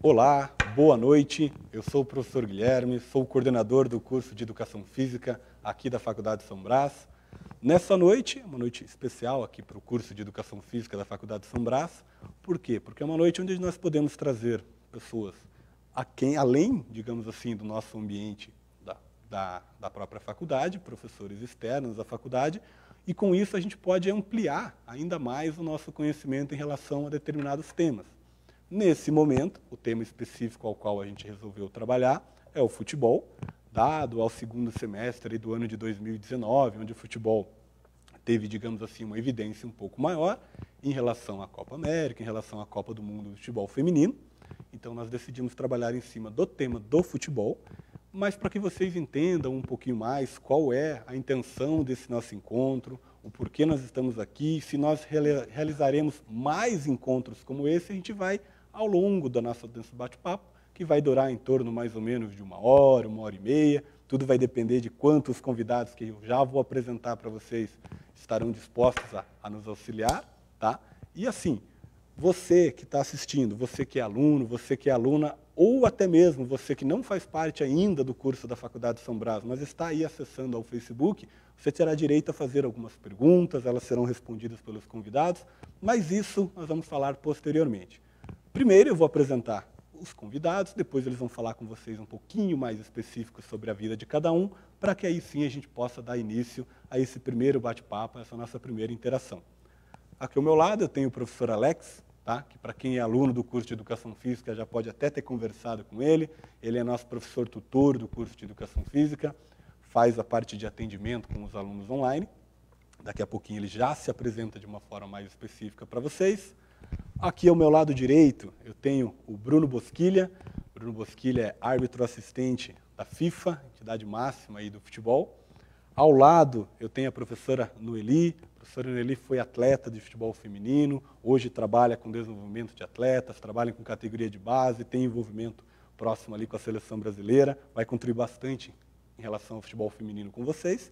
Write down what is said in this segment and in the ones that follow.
Olá, boa noite. Eu sou o professor Guilherme, sou o coordenador do curso de Educação Física aqui da Faculdade São Brás. Nessa noite, uma noite especial aqui para o curso de Educação Física da Faculdade São Brás. Por quê? Porque é uma noite onde nós podemos trazer pessoas além, digamos assim, do nosso ambiente da própria faculdade, professores externos da faculdade, e com isso a gente pode ampliar ainda mais o nosso conhecimento em relação a determinados temas. Nesse momento, o tema específico ao qual a gente resolveu trabalhar é o futebol, dado ao segundo semestre do ano de 2019, onde o futebol teve, digamos assim, uma evidência um pouco maior em relação à Copa América, em relação à Copa do Mundo do futebol feminino. Então, nós decidimos trabalhar em cima do tema do futebol, mas para que vocês entendam um pouquinho mais qual é a intenção desse nosso encontro, o porquê nós estamos aqui, se nós realizaremos mais encontros como esse, a gente vai, ao longo do nosso bate-papo, que vai durar em torno mais ou menos de 1 hora e meia, tudo vai depender de quantos convidados que eu já vou apresentar para vocês estarão dispostos a nos auxiliar, tá? E assim, você que está assistindo, você que é aluno, você que é aluna, ou até mesmo você que não faz parte ainda do curso da Faculdade São Brás, mas está aí acessando ao Facebook, você terá direito a fazer algumas perguntas, elas serão respondidas pelos convidados, mas isso nós vamos falar posteriormente. Primeiro eu vou apresentar os convidados, depois eles vão falar com vocês um pouquinho mais específico sobre a vida de cada um, para que aí sim a gente possa dar início a esse primeiro bate-papo, a essa nossa primeira interação. Aqui ao meu lado eu tenho o professor Alex, tá? Que para quem é aluno do curso de Educação Física já pode até ter conversado com ele. Ele é nosso professor tutor do curso de Educação Física, faz a parte de atendimento com os alunos online. Daqui a pouquinho ele já se apresenta de uma forma mais específica para vocês. Aqui ao meu lado direito eu tenho o Bruno Bosquilha. Bruno Bosquilha é árbitro assistente da FIFA, entidade máxima aí do futebol. Ao lado eu tenho a professora Noeli. A professora Noeli foi atleta de futebol feminino, hoje trabalha com desenvolvimento de atletas, trabalha com categoria de base, tem envolvimento próximo ali com a seleção brasileira, vai contribuir bastante em relação ao futebol feminino com vocês.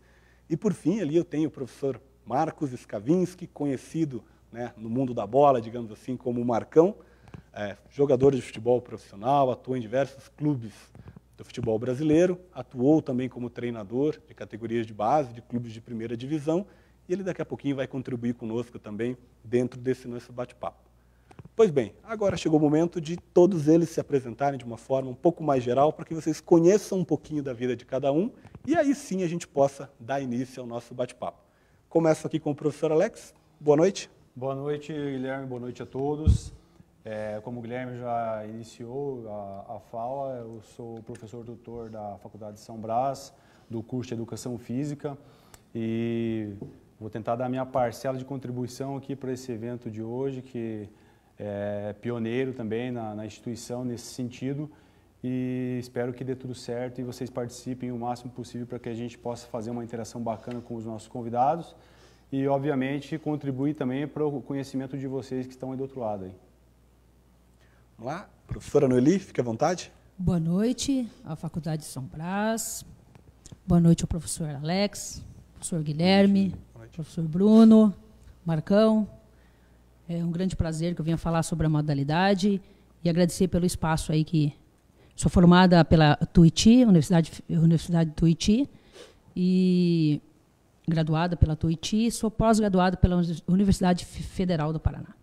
E por fim ali eu tenho o professor Marcos Skavinski, conhecido, né, no mundo da bola, digamos assim, como o Marcão, jogador de futebol profissional, atua em diversos clubes do futebol brasileiro, atuou também como treinador de categorias de base, de clubes de primeira divisão, e ele daqui a pouquinho vai contribuir conosco também dentro desse nosso bate-papo. Pois bem, agora chegou o momento de todos eles se apresentarem de uma forma um pouco mais geral, para que vocês conheçam um pouquinho da vida de cada um, e aí sim a gente possa dar início ao nosso bate-papo. Começo aqui com o professor Alex. Boa noite. Boa noite, Guilherme. Boa noite a todos. Como o Guilherme já iniciou a fala, eu sou professor tutor da Faculdade de São Brás, do curso de Educação Física, e vou tentar dar minha parcela de contribuição aqui para esse evento de hoje, que é pioneiro também na instituição nesse sentido, e espero que dê tudo certo e vocês participem o máximo possível para que a gente possa fazer uma interação bacana com os nossos convidados e, obviamente, contribuir também para o conhecimento de vocês que estão aí do outro lado. Aí. Vamos lá, professora Noeli, fique à vontade. Boa noite à Faculdade de São Brás. Boa noite ao professor Alex, professor Guilherme, professor Bruno, Marcão. É um grande prazer que eu venha falar sobre a modalidade e agradecer pelo espaço aí que sou formada pela Tuiuti, Universidade Tuiuti, e graduada pela Tuiuti, e sou pós-graduada pela Universidade Federal do Paraná.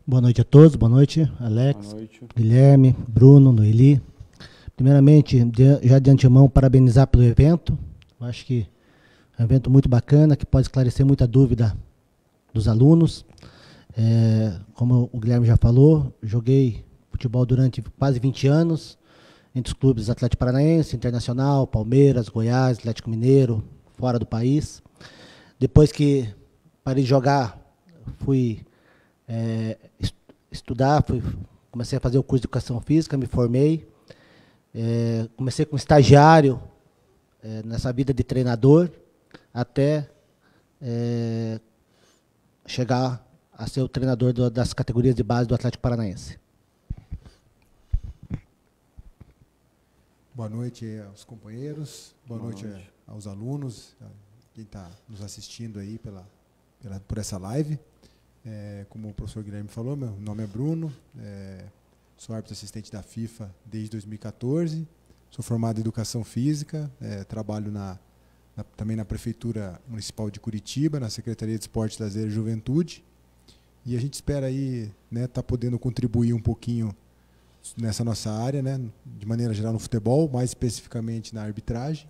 Boa noite a todos, boa noite, Alex, boa noite. Guilherme, Bruno, Noeli. Primeiramente, já de antemão, parabenizar pelo evento. Eu acho que é um evento muito bacana, que pode esclarecer muita dúvida dos alunos. Como o Guilherme já falou, joguei futebol durante quase 20 anos, entre os clubes Atlético Paranaense, Internacional, Palmeiras, Goiás, Atlético Mineiro, fora do país. Depois que parei de jogar, fui estudar, comecei a fazer o curso de Educação Física, me formei, comecei como estagiário nessa vida de treinador, até chegar a ser o treinador das categorias de base do Atlético Paranaense. Boa noite aos companheiros, boa noite aos alunos, quem está nos assistindo aí por essa live. Como o professor Guilherme falou, meu nome é Bruno, sou árbitro assistente da FIFA desde 2014, sou formado em Educação Física, trabalho também na Prefeitura Municipal de Curitiba, na Secretaria de Esporte, Lazer e Juventude, e a gente espera aí tá podendo contribuir um pouquinho nessa nossa área, de maneira geral no futebol, mais especificamente na arbitragem.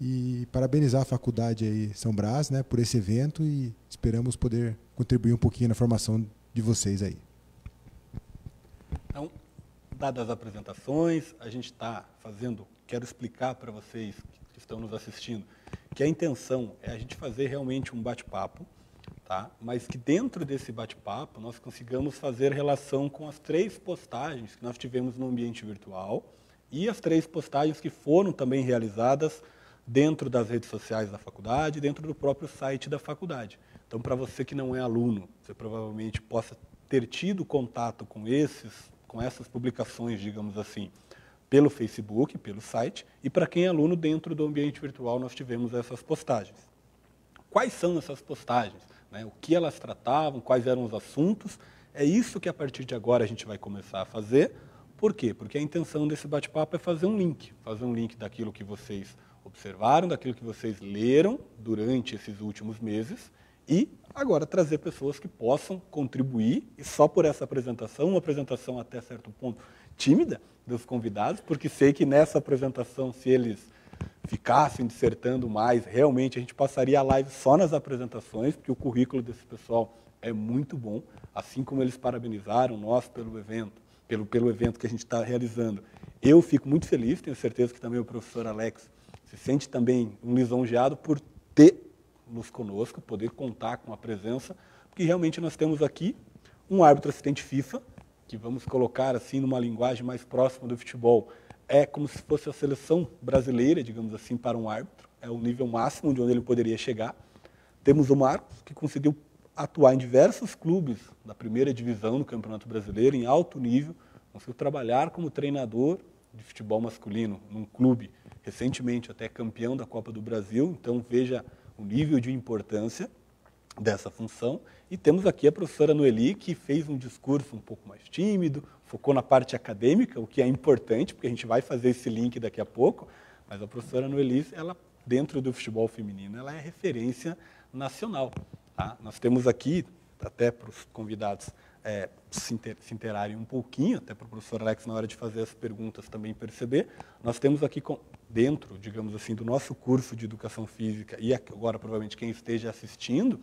E parabenizar a faculdade aí São Brás, por esse evento, e esperamos poder contribuir um pouquinho na formação de vocês aí. Então, dadas as apresentações, a gente está quero explicar para vocês que estão nos assistindo, que a intenção é a gente fazer realmente um bate-papo, tá? Mas que dentro desse bate-papo nós consigamos fazer relação com as 3 postagens que nós tivemos no ambiente virtual e as 3 postagens que foram também realizadas dentro das redes sociais da faculdade, dentro do próprio site da faculdade. Então, para você que não é aluno, você provavelmente possa ter tido contato com essas publicações, digamos assim, pelo Facebook, pelo site, e para quem é aluno, dentro do ambiente virtual, nós tivemos essas postagens. Quais são essas postagens? O que elas tratavam, quais eram os assuntos? É isso que, a partir de agora, a gente vai começar a fazer. Por quê? Porque a intenção desse bate-papo é fazer um link daquilo que vocês observaram, daquilo que vocês leram durante esses últimos meses e agora trazer pessoas que possam contribuir, e só por essa apresentação, uma apresentação até certo ponto tímida dos convidados, porque sei que nessa apresentação, se eles ficassem dissertando mais, realmente a gente passaria a live só nas apresentações, porque o currículo desse pessoal é muito bom, assim como eles parabenizaram nós pelo evento, pelo evento que a gente está realizando. Eu fico muito feliz, tenho certeza que também o professor Alex se sente também um lisonjeado por ter-nos conosco, poder contar com a presença, porque realmente nós temos aqui um árbitro assistente FIFA, que vamos colocar assim numa linguagem mais próxima do futebol, é como se fosse a seleção brasileira, digamos assim, para um árbitro, é o nível máximo de onde ele poderia chegar. Temos o Marcos, que conseguiu atuar em diversos clubes da primeira divisão do Campeonato Brasileiro, em alto nível, conseguiu trabalhar como treinador de futebol masculino num clube, recentemente até campeão da Copa do Brasil, então veja o nível de importância dessa função. E temos aqui a professora Noeli, que fez um discurso um pouco mais tímido, focou na parte acadêmica, o que é importante, porque a gente vai fazer esse link daqui a pouco, mas a professora Noeli, ela, dentro do futebol feminino, ela é referência nacional. Tá? Nós temos aqui, até para os convidados se interarem um pouquinho, até para o professor Alex, na hora de fazer as perguntas, também perceber, nós temos aqui dentro, digamos assim, do nosso curso de Educação Física, e agora provavelmente quem esteja assistindo,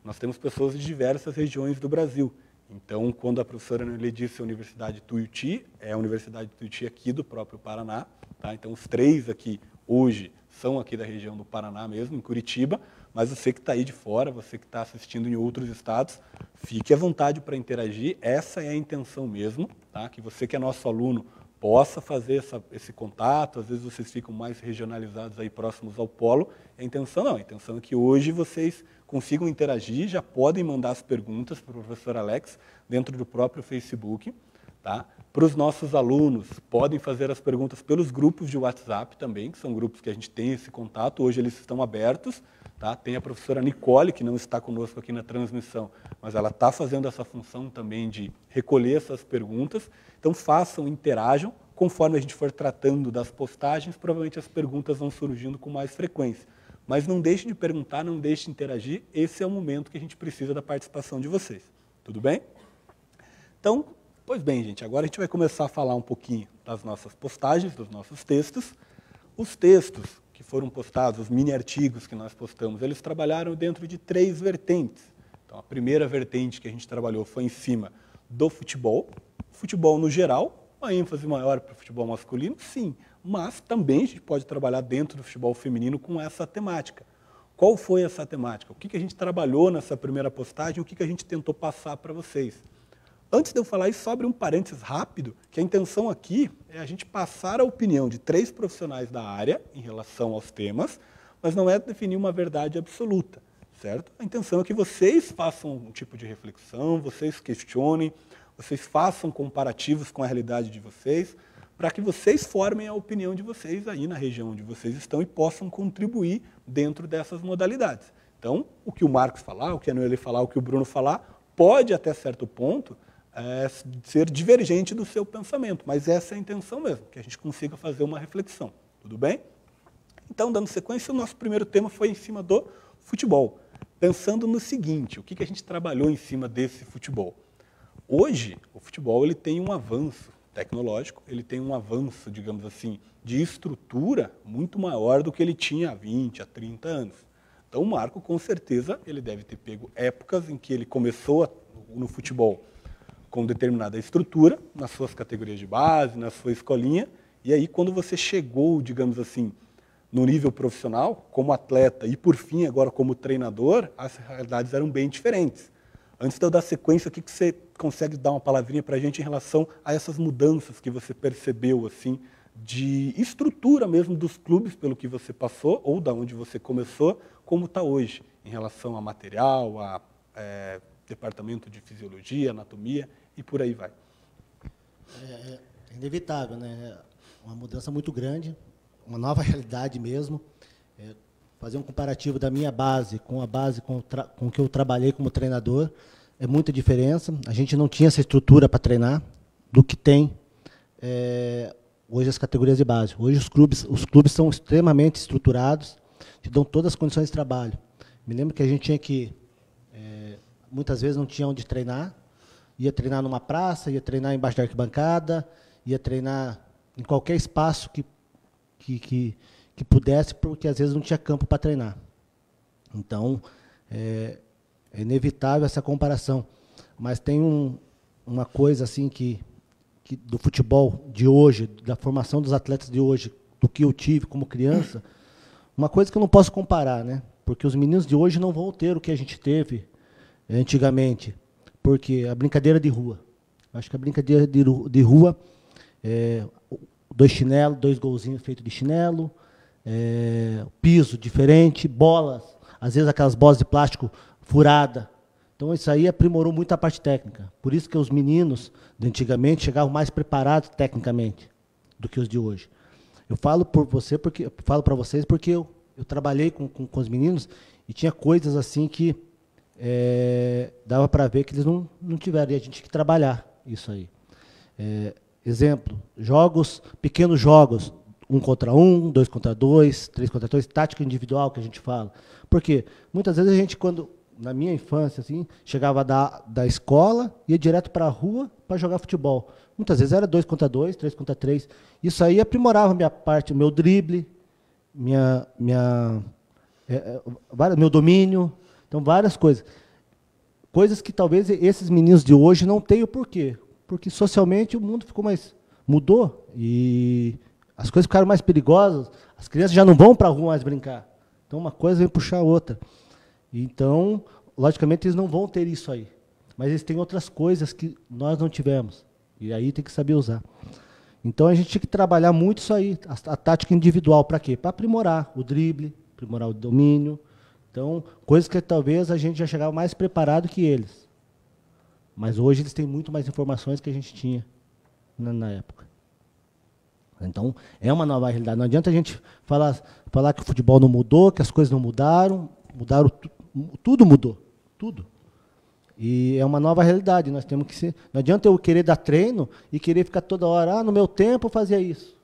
nós temos pessoas de diversas regiões do Brasil. Então, quando a professora Noeli disse a Universidade Tuiuti, é a Universidade Tuiuti aqui do próprio Paraná. Tá? Então, os 3 aqui hoje são aqui da região do Paraná mesmo, em Curitiba, mas você que está aí de fora, você que está assistindo em outros estados, fique à vontade para interagir, essa é a intenção mesmo, tá? Que você que é nosso aluno possa fazer esse contato, às vezes vocês ficam mais regionalizados aí próximos ao polo, a intenção não, a intenção é que hoje vocês consigam interagir, já podem mandar as perguntas para o professor Alex dentro do próprio Facebook, tá? Para os nossos alunos, podem fazer as perguntas pelos grupos de WhatsApp também, que são grupos que a gente tem esse contato, hoje eles estão abertos, tá? Tem a professora Nicole, que não está conosco aqui na transmissão, mas ela está fazendo essa função também de recolher essas perguntas, então façam, interajam, conforme a gente for tratando das postagens, provavelmente as perguntas vão surgindo com mais frequência. Mas não deixe de perguntar, não deixe de interagir, esse é o momento que a gente precisa da participação de vocês. Tudo bem? Então, pois bem, gente, agora a gente vai começar a falar um pouquinho das nossas postagens, dos nossos textos. Os textos que foram postados, os mini-artigos que nós postamos, eles trabalharam dentro de 3 vertentes. Então, a primeira vertente que a gente trabalhou foi em cima do futebol no geral, uma ênfase maior para o futebol masculino, sim, mas também a gente pode trabalhar dentro do futebol feminino com essa temática. Qual foi essa temática? O que a gente trabalhou nessa primeira postagem, o que a gente tentou passar para vocês? Antes de eu falar isso, só abrir um parênteses rápido, que a intenção aqui é a gente passar a opinião de 3 profissionais da área em relação aos temas, mas não é definir uma verdade absoluta, certo? A intenção é que vocês façam um tipo de reflexão, vocês questionem, vocês façam comparativos com a realidade de vocês, para que vocês formem a opinião de vocês aí na região onde vocês estão e possam contribuir dentro dessas modalidades. Então, o que o Marcos falar, o que a Noeli falar, o que o Bruno falar, pode, até certo ponto, ser divergente do seu pensamento, mas essa é a intenção mesmo, que a gente consiga fazer uma reflexão. Tudo bem? Então, dando sequência, o nosso primeiro tema foi em cima do futebol. Pensando no seguinte, o que a gente trabalhou em cima desse futebol? Hoje, o futebol ele tem um avanço tecnológico, ele tem um avanço, digamos assim, de estrutura muito maior do que ele tinha há 20, há 30 anos. Então, o Marco, com certeza, ele deve ter pego épocas em que ele começou no futebol com determinada estrutura, nas suas categorias de base, na sua escolinha, e aí quando você chegou, digamos assim, no nível profissional, como atleta e, por fim, agora como treinador, as realidades eram bem diferentes. Antes de eu dar sequência, o que você consegue dar uma palavrinha para a gente em relação a essas mudanças que você percebeu, assim, de estrutura mesmo dos clubes pelo que você passou, ou da onde você começou, como está hoje, em relação a material, a departamento de fisiologia, anatomia e por aí vai. É inevitável, né? Uma mudança muito grande, uma nova realidade mesmo. Fazer um comparativo da minha base com a base com que eu trabalhei como treinador é muita diferença. A gente não tinha essa estrutura para treinar do que tem hoje as categorias de base. Hoje os clubes são extremamente estruturados, te dão todas as condições de trabalho. Me lembro que a gente tinha que muitas vezes não tinha onde treinar, ia treinar numa praça, ia treinar embaixo da arquibancada, ia treinar em qualquer espaço que pudesse, porque às vezes não tinha campo para treinar. Então, é inevitável essa comparação. Mas tem uma coisa assim que do futebol de hoje, da formação dos atletas de hoje, do que eu tive como criança, uma coisa que eu não posso comparar, né? Porque os meninos de hoje não vão ter o que a gente teve antigamente, porque a brincadeira de rua. Acho que a brincadeira de rua, 2 chinelos, 2 golzinhos feitos de chinelo, piso diferente, bolas, às vezes aquelas bolas de plástico furada. Então isso aí aprimorou muito a parte técnica. Por isso que os meninos de antigamente chegavam mais preparados tecnicamente do que os de hoje. Eu falo para vocês porque eu trabalhei com os meninos e tinha coisas assim que dava para ver que eles não tiveram, e a gente tinha que trabalhar isso aí. Exemplo, pequenos jogos, 1 contra 1, 2 contra 2, 3 contra 2, tática individual que a gente fala. Porque muitas vezes a gente, na minha infância, assim, chegava da escola, ia direto para a rua para jogar futebol. Muitas vezes era 2 contra 2, 3 contra 3. Isso aí aprimorava o meu drible, meu domínio. Então, várias coisas. Coisas que talvez esses meninos de hoje não tenham. Por quê? Porque socialmente o mundo mudou e as coisas ficaram mais perigosas. As crianças já não vão para a rua mais brincar. Então, uma coisa vem puxar a outra. Então, logicamente, eles não vão ter isso aí. Mas eles têm outras coisas que nós não tivemos. E aí tem que saber usar. Então, a gente tinha que trabalhar muito isso aí. A tática individual, para quê? Para aprimorar o drible, aprimorar o domínio. Então, coisas que talvez a gente já chegava mais preparado que eles. Mas hoje eles têm muito mais informações que a gente tinha na época. Então, é uma nova realidade. Não adianta a gente falar que o futebol não mudou, que as coisas não mudaram. Tudo mudou. Tudo. E é uma nova realidade. Nós temos que ser. Não adianta eu querer dar treino e querer ficar toda hora, no meu tempo eu fazia isso.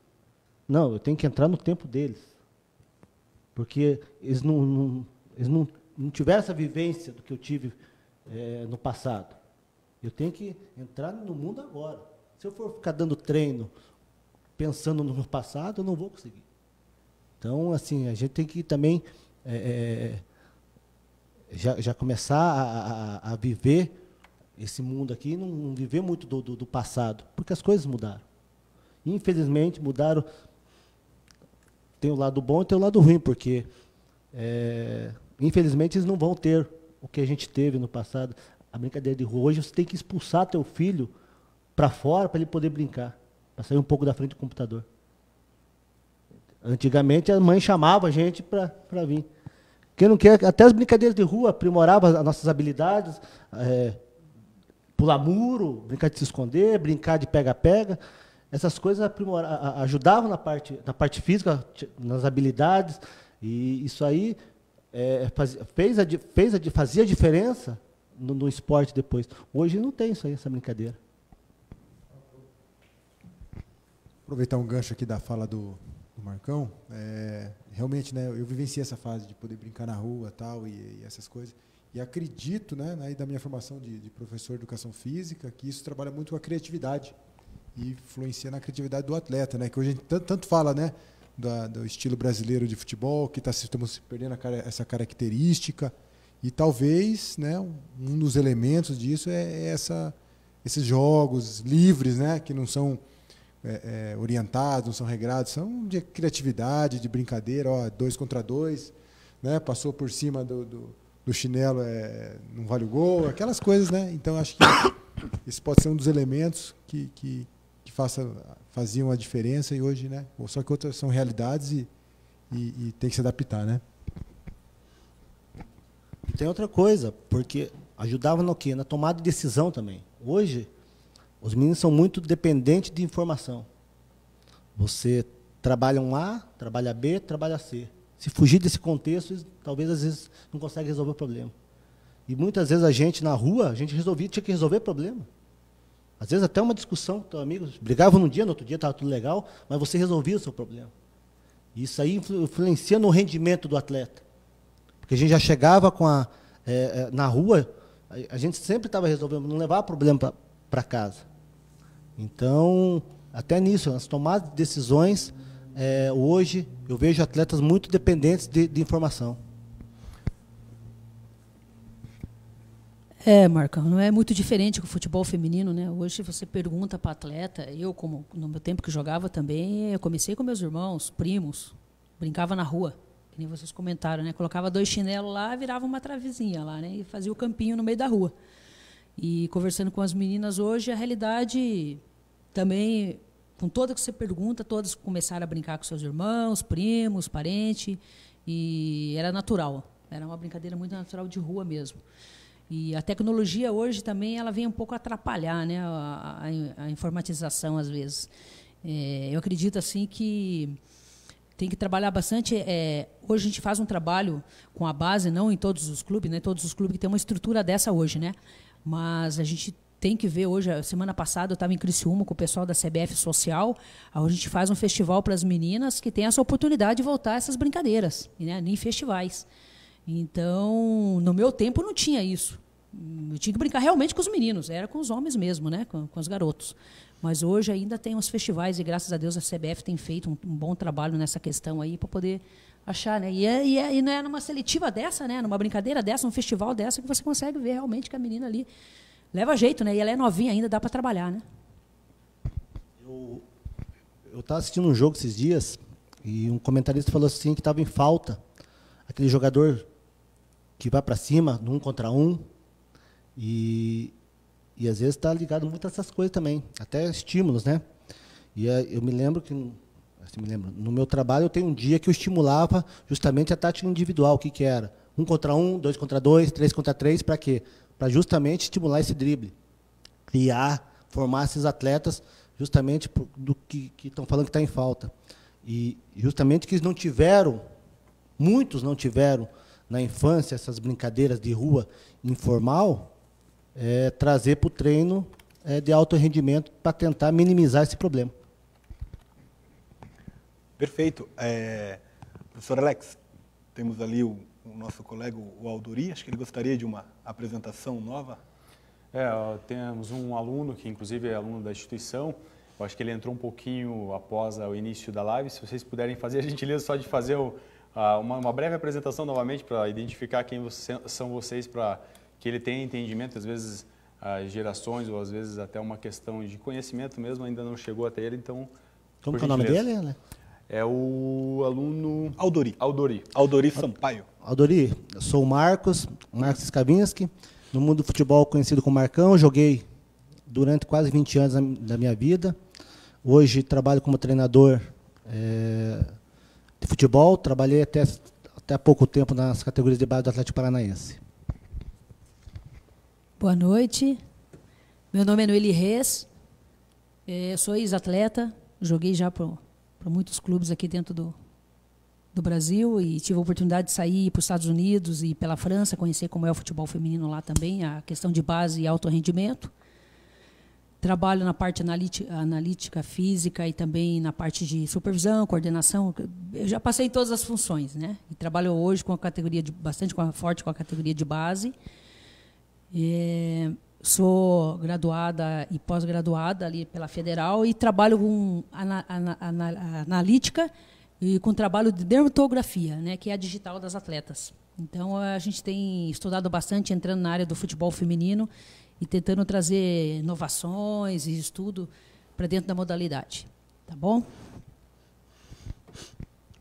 Não, eu tenho que entrar no tempo deles. Porque eles não tiveram essa vivência do que eu tive no passado. Eu tenho que entrar no mundo agora. Se eu for ficar dando treino pensando no passado, eu não vou conseguir. Então, assim, a gente tem que também já começar a viver esse mundo aqui, não viver muito do passado, porque as coisas mudaram. Infelizmente, mudaram. Tem o lado bom e tem o lado ruim, porque infelizmente eles não vão ter o que a gente teve no passado. A brincadeira de rua. Hoje você tem que expulsar teu filho para fora para ele poder brincar, para sair um pouco da frente do computador. Antigamente a mãe chamava a gente para vir. Quem não quer, até as brincadeiras de rua aprimoravam as nossas habilidades, pular muro, brincar de se esconder, brincar de pega-pega. Essas coisas ajudavam na parte física, nas habilidades, e isso aí fazia diferença no esporte depois. Hoje não tem isso aí, essa brincadeira. Aproveitar um gancho aqui da fala do Marcão, realmente, né, eu vivenciei essa fase de poder brincar na rua tal, e essas coisas. E acredito, né, aí da minha formação de professor de educação física, que isso trabalha muito com a criatividade e influencia na criatividade do atleta, né, que hoje a gente tanto fala, né, do estilo brasileiro de futebol, que estamos se perdendo essa característica, e talvez, né, um dos elementos disso é esses jogos livres, né, que não são orientados, não são regrados, são de criatividade, de brincadeira, 2 contra 2, né, passou por cima do chinelo, não vale o gol, aquelas coisas, né? Então acho que esse pode ser um dos elementos que faziam a diferença, e hoje, né? Só que outras são realidades e tem que se adaptar, né? E tem outra coisa, porque ajudava no quê? Na tomada de decisão também. Hoje, os meninos são muito dependentes de informação. Você trabalha um A, trabalha B, trabalha C. Se fugir desse contexto, talvez às vezes não consegue resolver o problema. E muitas vezes a gente na rua, tinha que resolver problema. Às vezes até uma discussão com teu amigo, brigava num dia, no outro dia estava tudo legal, mas você resolvia o seu problema. E isso aí influencia no rendimento do atleta. Porque a gente já chegava na rua, a gente sempre estava resolvendo, não levava problema para casa. Então, até nisso, nas tomadas de decisões, hoje eu vejo atletas muito dependentes de informação. Marcão, não é muito diferente com o futebol feminino, né? Hoje você pergunta para atleta, eu, como no meu tempo que jogava também, eu comecei com meus irmãos, primos, brincava na rua, que nem vocês comentaram, né? Colocava 2 chinelos lá, virava uma travezinha lá, né? E fazia o campinho no meio da rua. E conversando com as meninas hoje, a realidade também, com toda que você pergunta, todas começaram a brincar com seus irmãos, primos, parentes, e era natural. Era uma brincadeira muito natural de rua mesmo. E a tecnologia hoje também ela vem um pouco atrapalhar, né, a informatização às vezes. Eu acredito assim que tem que trabalhar bastante. Hoje a gente faz um trabalho com a base, não em todos os clubes, né? Todos os clubes que têm uma estrutura dessa hoje, né? Mas a gente tem que ver hoje, a semana passada eu estava em Criciúma com o pessoal da CBF Social, onde a gente faz um festival para as meninas que têm essa oportunidade de voltar a essas brincadeiras, né? Em festivais. Então, no meu tempo não tinha isso. Eu tinha que brincar realmente com os meninos, era com os homens mesmo, né? Com os garotos. Mas hoje ainda tem uns festivais e, graças a Deus, a CBF tem feito um bom trabalho nessa questão aí para poder achar, né? E não é numa seletiva dessa, né? Numa brincadeira dessa, num festival dessa, que você consegue ver realmente que a menina ali leva jeito, né? E ela é novinha ainda, dá para trabalhar, né? Eu estava assistindo um jogo esses dias e um comentarista falou assim que estava em falta aquele jogador que vai para cima, no 1 contra 1, e às vezes está ligado muito a essas coisas também, até estímulos, né? E eu me lembro que, no meu trabalho eu tenho um dia que eu estimulava justamente a tática individual, o que era? 1 contra 1, 2 contra 2, 3 contra 3, para quê? Para justamente estimular esse drible, criar, formar esses atletas justamente do que estão falando que está em falta. E justamente que eles não tiveram, muitos não tiveram na infância essas brincadeiras de rua informal, trazer para o treino de alto rendimento para tentar minimizar esse problema. Perfeito. Professor Alex, temos ali o nosso colega, o Aldori, acho que ele gostaria de uma apresentação nova. Temos um aluno, que inclusive é aluno da instituição, eu acho que ele entrou um pouquinho após o início da live, se vocês puderem fazer a gentileza só de fazer uma breve apresentação novamente para identificar quem são vocês, para que ele tenha entendimento, às vezes as gerações ou às vezes até uma questão de conhecimento mesmo ainda não chegou até ele, então... Como que é o nome dele, né? É o aluno... Aldori. Aldori Sampaio. Aldori, eu sou o Marcos Skavinski, no mundo do futebol conhecido como Marcão, joguei durante quase 20 anos da minha vida. Hoje trabalho como treinador de futebol, trabalhei até há pouco tempo nas categorias de base do Atlético Paranaense. Boa noite, meu nome é Noeli Reis, sou ex-atleta, joguei já para muitos clubes aqui dentro do Brasil e tive a oportunidade de sair para os Estados Unidos e pela França, conhecer como é o futebol feminino lá também, a questão de base e alto rendimento. Trabalho na parte analítica física e também na parte de supervisão, coordenação. Eu já passei todas as funções, né? E trabalho hoje com a categoria forte com a categoria de base. Sou graduada e pós-graduada ali pela Federal e trabalho com analítica e com trabalho de dermatografia, né, que é a digital das atletas. Então, a gente tem estudado bastante, entrando na área do futebol feminino e tentando trazer inovações e estudo para dentro da modalidade. Tá bom?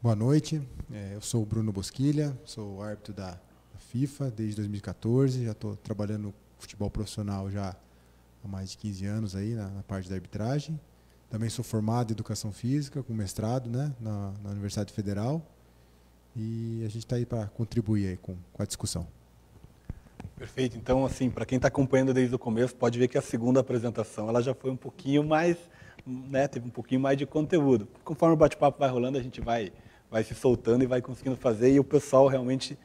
Boa noite. Eu sou o Bruno Bosquilha, sou árbitro da FIFA desde 2014. Já estou trabalhando no futebol profissional já há mais de 15 anos aí na parte da arbitragem. Também sou formado em Educação Física, com mestrado, né, na Universidade Federal. E a gente está aí para contribuir aí com a discussão. Perfeito. Então, assim, para quem está acompanhando desde o começo, pode ver que a segunda apresentação ela já foi um pouquinho mais, né, teve um pouquinho mais de conteúdo. Conforme o bate-papo vai rolando, a gente vai se soltando e vai conseguindo fazer. E o pessoal realmente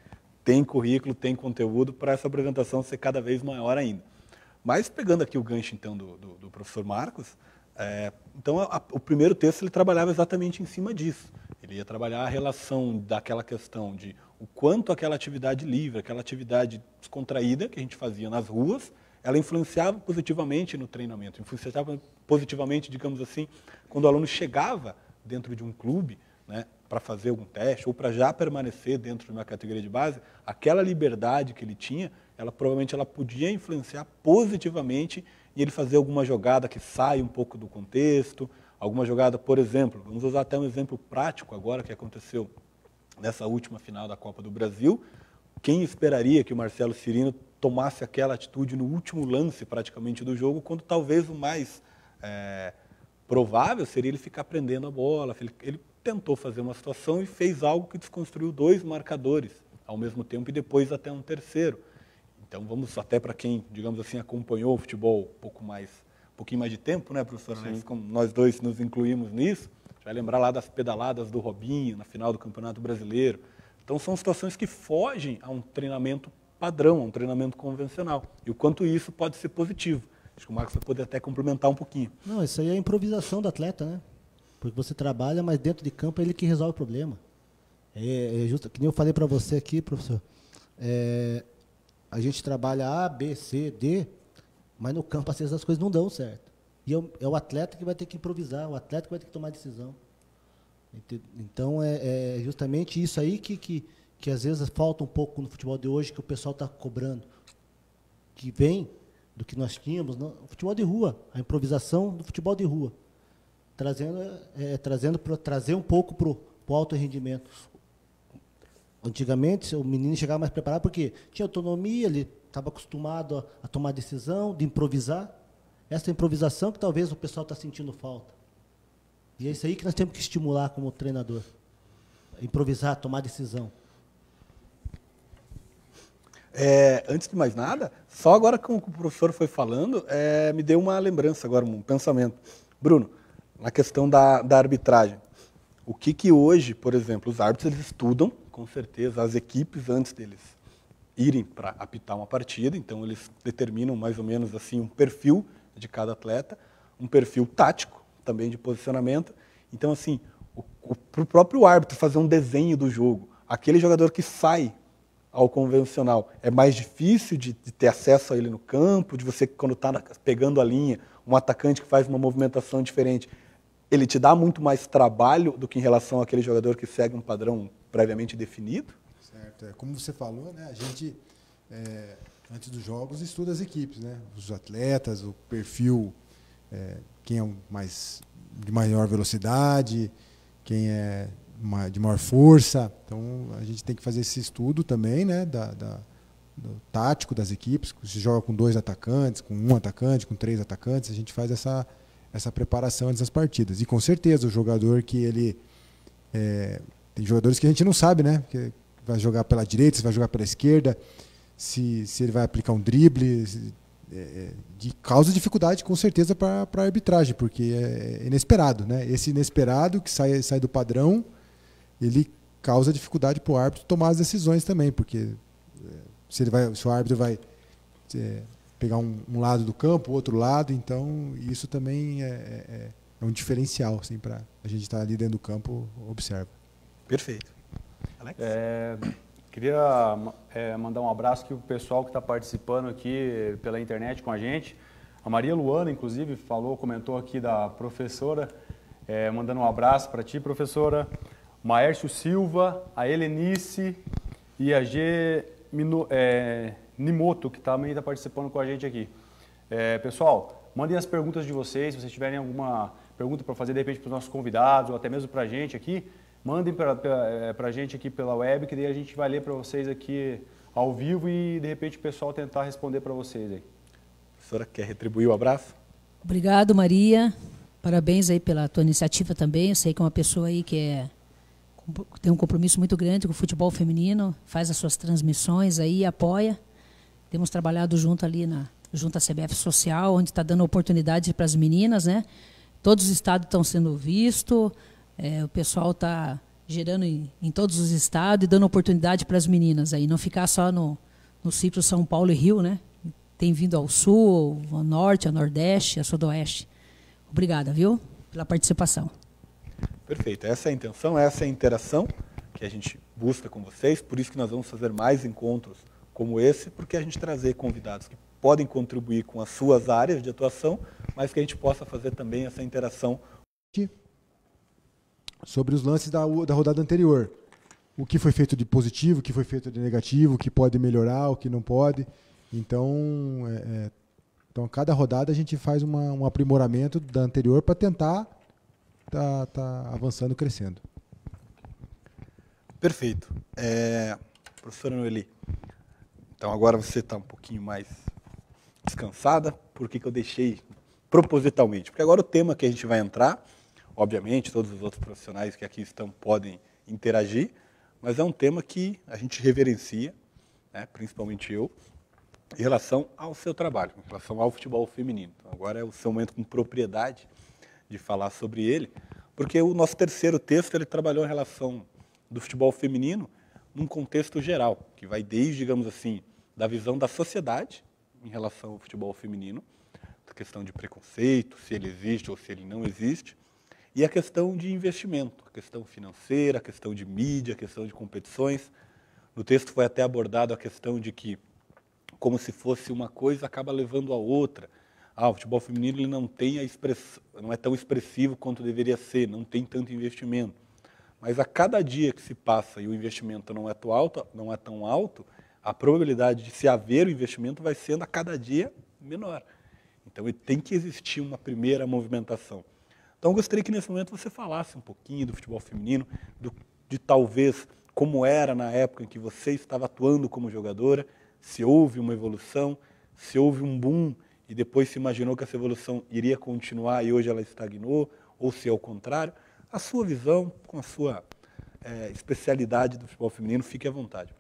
tem currículo, tem conteúdo para essa apresentação ser cada vez maior ainda. Mas pegando aqui o gancho, então, do professor Marcos, então o primeiro texto ele trabalhava exatamente em cima disso. Ele ia trabalhar a relação daquela questão de o quanto aquela atividade livre, aquela atividade descontraída que a gente fazia nas ruas, ela influenciava positivamente no treinamento, influenciava positivamente, digamos assim, quando o aluno chegava dentro de um clube, né, para fazer algum teste ou para já permanecer dentro de uma categoria de base, aquela liberdade que ele tinha, provavelmente ela podia influenciar positivamente em ele fazer alguma jogada que sai um pouco do contexto, alguma jogada, por exemplo, vamos usar até um exemplo prático agora que aconteceu nessa última final da Copa do Brasil. Quem esperaria que o Marcelo Cirino tomasse aquela atitude no último lance praticamente do jogo, quando talvez o mais provável seria ele ficar prendendo a bola. Ele tentou fazer uma situação e fez algo que desconstruiu 2 marcadores ao mesmo tempo e depois até um terceiro. Então vamos até para quem, digamos assim, acompanhou o futebol um pouquinho mais de tempo, né, professor? Como nós dois nos incluímos nisso, vai lembrar lá das pedaladas do Robinho na final do Campeonato Brasileiro. Então são situações que fogem a um treinamento padrão, a um treinamento convencional. E o quanto isso pode ser positivo. Acho que o Marcos vai poder até complementar um pouquinho. Não, isso aí é a improvisação do atleta, né? Porque você trabalha, mas dentro de campo é ele que resolve o problema. É justo, que nem eu falei para você aqui, professor. A gente trabalha A, B, C, D, mas no campo às vezes as coisas não dão certo. E é o atleta que vai ter que improvisar, o atleta que vai ter que tomar decisão. Então é justamente isso aí que às vezes falta um pouco no futebol de hoje, que o pessoal está cobrando. Que vem do que nós tínhamos no futebol de rua, a improvisação do futebol de rua. Trazer um pouco para o alto rendimento. Antigamente, o menino chegava mais preparado porque tinha autonomia, ele estava acostumado a tomar decisão, de improvisar. Essa improvisação que talvez o pessoal está sentindo falta. E é isso aí que nós temos que estimular como treinador. Improvisar, tomar decisão. Antes de mais nada, só agora que o professor foi falando, me deu uma lembrança agora, um pensamento. Bruno, na questão da arbitragem, o que hoje, por exemplo, os árbitros eles estudam, com certeza, as equipes antes deles irem para apitar uma partida, então eles determinam mais ou menos assim um perfil de cada atleta, um perfil tático também de posicionamento. Então, assim, para o próprio árbitro fazer um desenho do jogo, aquele jogador que sai ao convencional, é mais difícil de ter acesso a ele no campo, de você, quando está pegando a linha, um atacante que faz uma movimentação diferente, ele te dá muito mais trabalho do que em relação àquele jogador que segue um padrão previamente definido? Certo. Como você falou, né, a gente, antes dos jogos, estuda as equipes, né, os atletas, o perfil, quem é de maior velocidade, quem é de maior força. Então, a gente tem que fazer esse estudo também, né, do tático das equipes. Se joga com 2 atacantes, com 1 atacante, com 3 atacantes, a gente faz essa preparação antes das partidas. E com certeza o jogador que ele... tem jogadores que a gente não sabe, né? Que vai jogar pela direita, se vai jogar pela esquerda, se ele vai aplicar um drible, causa dificuldade com certeza para a arbitragem, porque é inesperado, né? Esse inesperado que sai do padrão, ele causa dificuldade para o árbitro tomar as decisões também, porque se o árbitro vai pegar um lado do campo, o outro lado, então isso também é um diferencial assim, para a gente estar ali dentro do campo, observa. Perfeito. Alex? Queria mandar um abraço aqui para o pessoal que está participando aqui pela internet com a gente. A Maria Luana, inclusive, comentou aqui da professora, mandando um abraço para ti, professora. Maércio Silva, a Helenice e a G. Nimoto, que também está participando com a gente aqui. Pessoal, mandem as perguntas de vocês, se vocês tiverem alguma pergunta para fazer, de repente, para os nossos convidados ou até mesmo para a gente aqui, mandem para a gente aqui pela web, que daí a gente vai ler para vocês aqui ao vivo e, de repente, o pessoal tentar responder para vocês aí. A professora quer retribuir o abraço? Obrigado, Maria. Parabéns aí pela tua iniciativa também. Eu sei que é uma pessoa aí que tem um compromisso muito grande com o futebol feminino, faz as suas transmissões aí, apoia. Temos trabalhado junto ali junto à CBF Social, onde está dando oportunidade para as meninas, né? Todos os estados estão sendo vistos, o pessoal está gerando em todos os estados e dando oportunidade para as meninas aí, não ficar só no ciclo São Paulo e Rio, né? Tem vindo ao sul, ao norte, ao nordeste, ao sudoeste. Obrigada, viu, pela participação. Perfeito. Essa é a intenção, essa é a interação que a gente busca com vocês, por isso que nós vamos fazer mais encontros como esse, porque a gente trazer convidados que podem contribuir com as suas áreas de atuação, mas que a gente possa fazer também essa interação. Sobre os lances da rodada anterior. O que foi feito de positivo, o que foi feito de negativo, o que pode melhorar, o que não pode. Então, a cada rodada a gente faz um aprimoramento da anterior para tentar tá avançando, crescendo. Perfeito. Professora Noeli, então agora você está um pouquinho mais descansada, porque que eu deixei propositalmente? Porque agora o tema que a gente vai entrar, obviamente, todos os outros profissionais que aqui estão podem interagir, mas é um tema que a gente reverencia, né, principalmente eu, em relação ao seu trabalho, em relação ao futebol feminino. Então, agora é o seu momento com propriedade de falar sobre ele, porque o nosso terceiro texto ele trabalhou em relação do futebol feminino num contexto geral, que vai desde, digamos assim, da visão da sociedade em relação ao futebol feminino, a questão de preconceito, se ele existe ou se ele não existe, e a questão de investimento, a questão financeira, a questão de mídia, a questão de competições. No texto foi até abordado a questão de que, como se fosse uma coisa, acaba levando a outra. O futebol feminino ele não é tão expressivo quanto deveria ser, não tem tanto investimento. Mas a cada dia que se passa e o investimento não é tão alto, a probabilidade de se haver o investimento vai sendo a cada dia menor. Então tem que existir uma primeira movimentação. Então eu gostaria que nesse momento você falasse um pouquinho do futebol feminino, de talvez como era na época em que você estava atuando como jogadora, se houve uma evolução, se houve um boom e depois se imaginou que essa evolução iria continuar e hoje ela estagnou, ou se é o contrário. A sua visão, com a sua especialidade do futebol feminino, fique à vontade.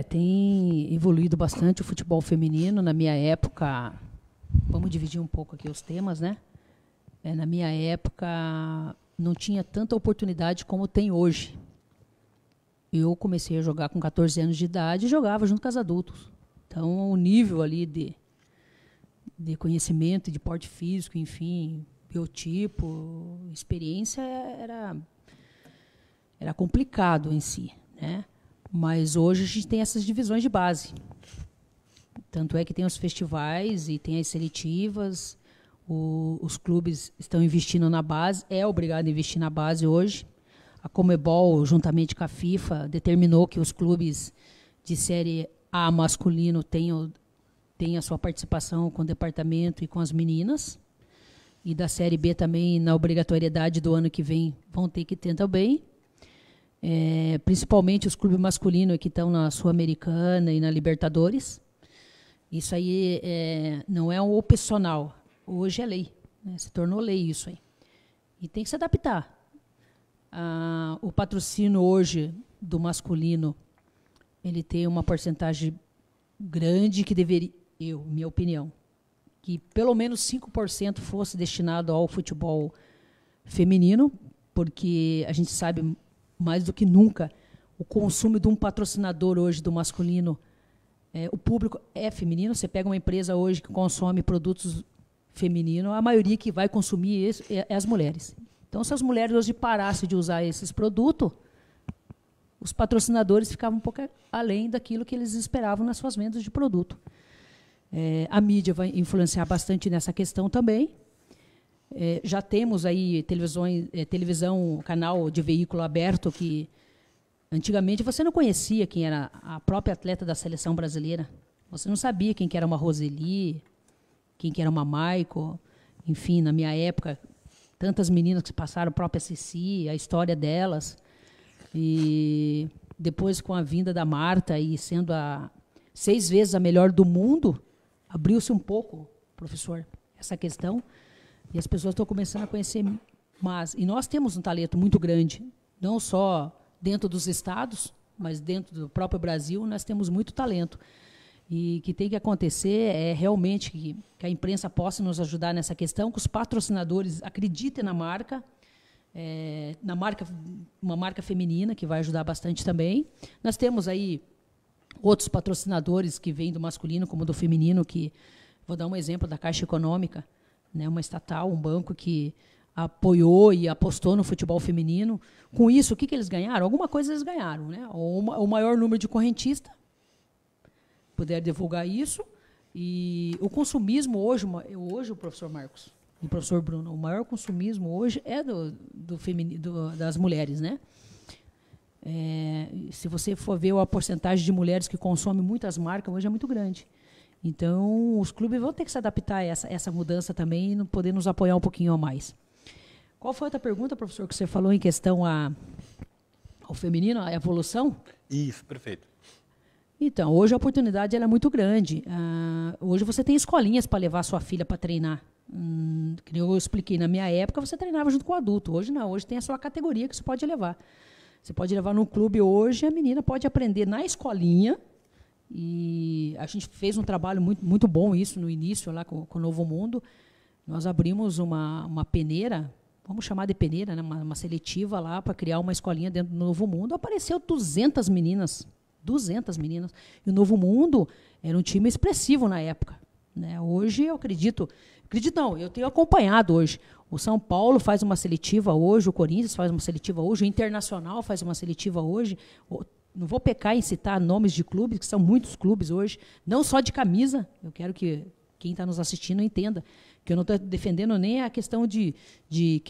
Tem evoluído bastante o futebol feminino. Na minha época, vamos dividir um pouco aqui os temas, né? Na minha época, não tinha tanta oportunidade como tem hoje. Eu comecei a jogar com 14 anos de idade e jogava junto com os adultos. Então, o nível ali de conhecimento, de porte físico, enfim, biotipo, experiência, era complicado em si, né? Mas hoje a gente tem essas divisões de base. Tanto é que tem os festivais e tem as seletivas, os clubes estão investindo na base, é obrigado a investir na base hoje. A Conmebol, juntamente com a FIFA, determinou que os clubes de Série A masculino tenham a sua participação com o departamento e com as meninas. E da Série B também, na obrigatoriedade do ano que vem, vão ter que ter também. Principalmente os clubes masculinos que estão na Sul-Americana e na Libertadores. Isso aí não é um opcional. Hoje é lei, né? Se tornou lei isso aí. E tem que se adaptar. O patrocínio hoje do masculino, ele tem uma porcentagem grande que deveria, minha opinião, que pelo menos 5% fosse destinado ao futebol feminino, porque a gente sabe mais do que nunca o consumo de um patrocinador hoje do masculino. O público é feminino. Você pega uma empresa hoje que consome produtos femininos, a maioria que vai consumir isso é as mulheres. Então, se as mulheres hoje parassem de usar esses produtos, os patrocinadores ficavam um pouco além daquilo que eles esperavam nas suas vendas de produto. A mídia vai influenciar bastante nessa questão também. Já temos aí televisão, canal de veículo aberto, que antigamente você não conhecia quem era a própria atleta da seleção brasileira. Você não sabia quem que era uma Roseli, quem que era uma Maico. Enfim, na minha época, tantas meninas que passaram, a própria Ceci, a história delas. E depois, com a vinda da Marta e sendo 6 vezes a melhor do mundo, abriu-se um pouco, professor, essa questão. E as pessoas estão começando a conhecer mais. E nós temos um talento muito grande, não só dentro dos estados, mas dentro do próprio Brasil, nós temos muito talento. E o que tem que acontecer é realmente que a imprensa possa nos ajudar nessa questão, que os patrocinadores acreditem na marca, uma marca feminina, que vai ajudar bastante também. Nós temos aí outros patrocinadores que vêm do masculino, como do feminino, que vou dar um exemplo da Caixa Econômica, né, uma estatal, um banco que apoiou e apostou no futebol feminino. Com isso, o que eles ganharam? Alguma coisa eles ganharam, né? O maior número de correntistas, puder divulgar isso. E o consumismo hoje, o professor Marcos e o professor Bruno, o maior consumismo hoje é das mulheres, né? Se você for ver a porcentagem de mulheres que consomem muitas marcas, hoje é muito grande. Então, os clubes vão ter que se adaptar a essa mudança também e poder nos apoiar um pouquinho a mais. Qual foi a outra pergunta, professor, que você falou em questão ao feminino, a evolução? Isso, perfeito. Então, hoje a oportunidade ela é muito grande. Hoje você tem escolinhas para levar sua filha para treinar. Que eu expliquei, na minha época você treinava junto com o adulto. Hoje não, hoje tem a sua categoria que você pode levar. Você pode levar no clube hoje, a menina pode aprender na escolinha. E a gente fez um trabalho muito, muito bom isso no início, lá com o Novo Mundo. Nós abrimos uma peneira, vamos chamar de peneira, né, uma seletiva lá para criar uma escolinha dentro do Novo Mundo. Apareceu 200 meninas. 200 meninas. E o Novo Mundo era um time expressivo na época, né? Hoje eu acredito não, eu tenho acompanhado hoje. O São Paulo faz uma seletiva hoje, o Corinthians faz uma seletiva hoje, o Internacional faz uma seletiva hoje. Não vou pecar em citar nomes de clubes, que são muitos clubes hoje, não só de camisa. Eu quero que quem está nos assistindo entenda que eu não estou defendendo nem a questão de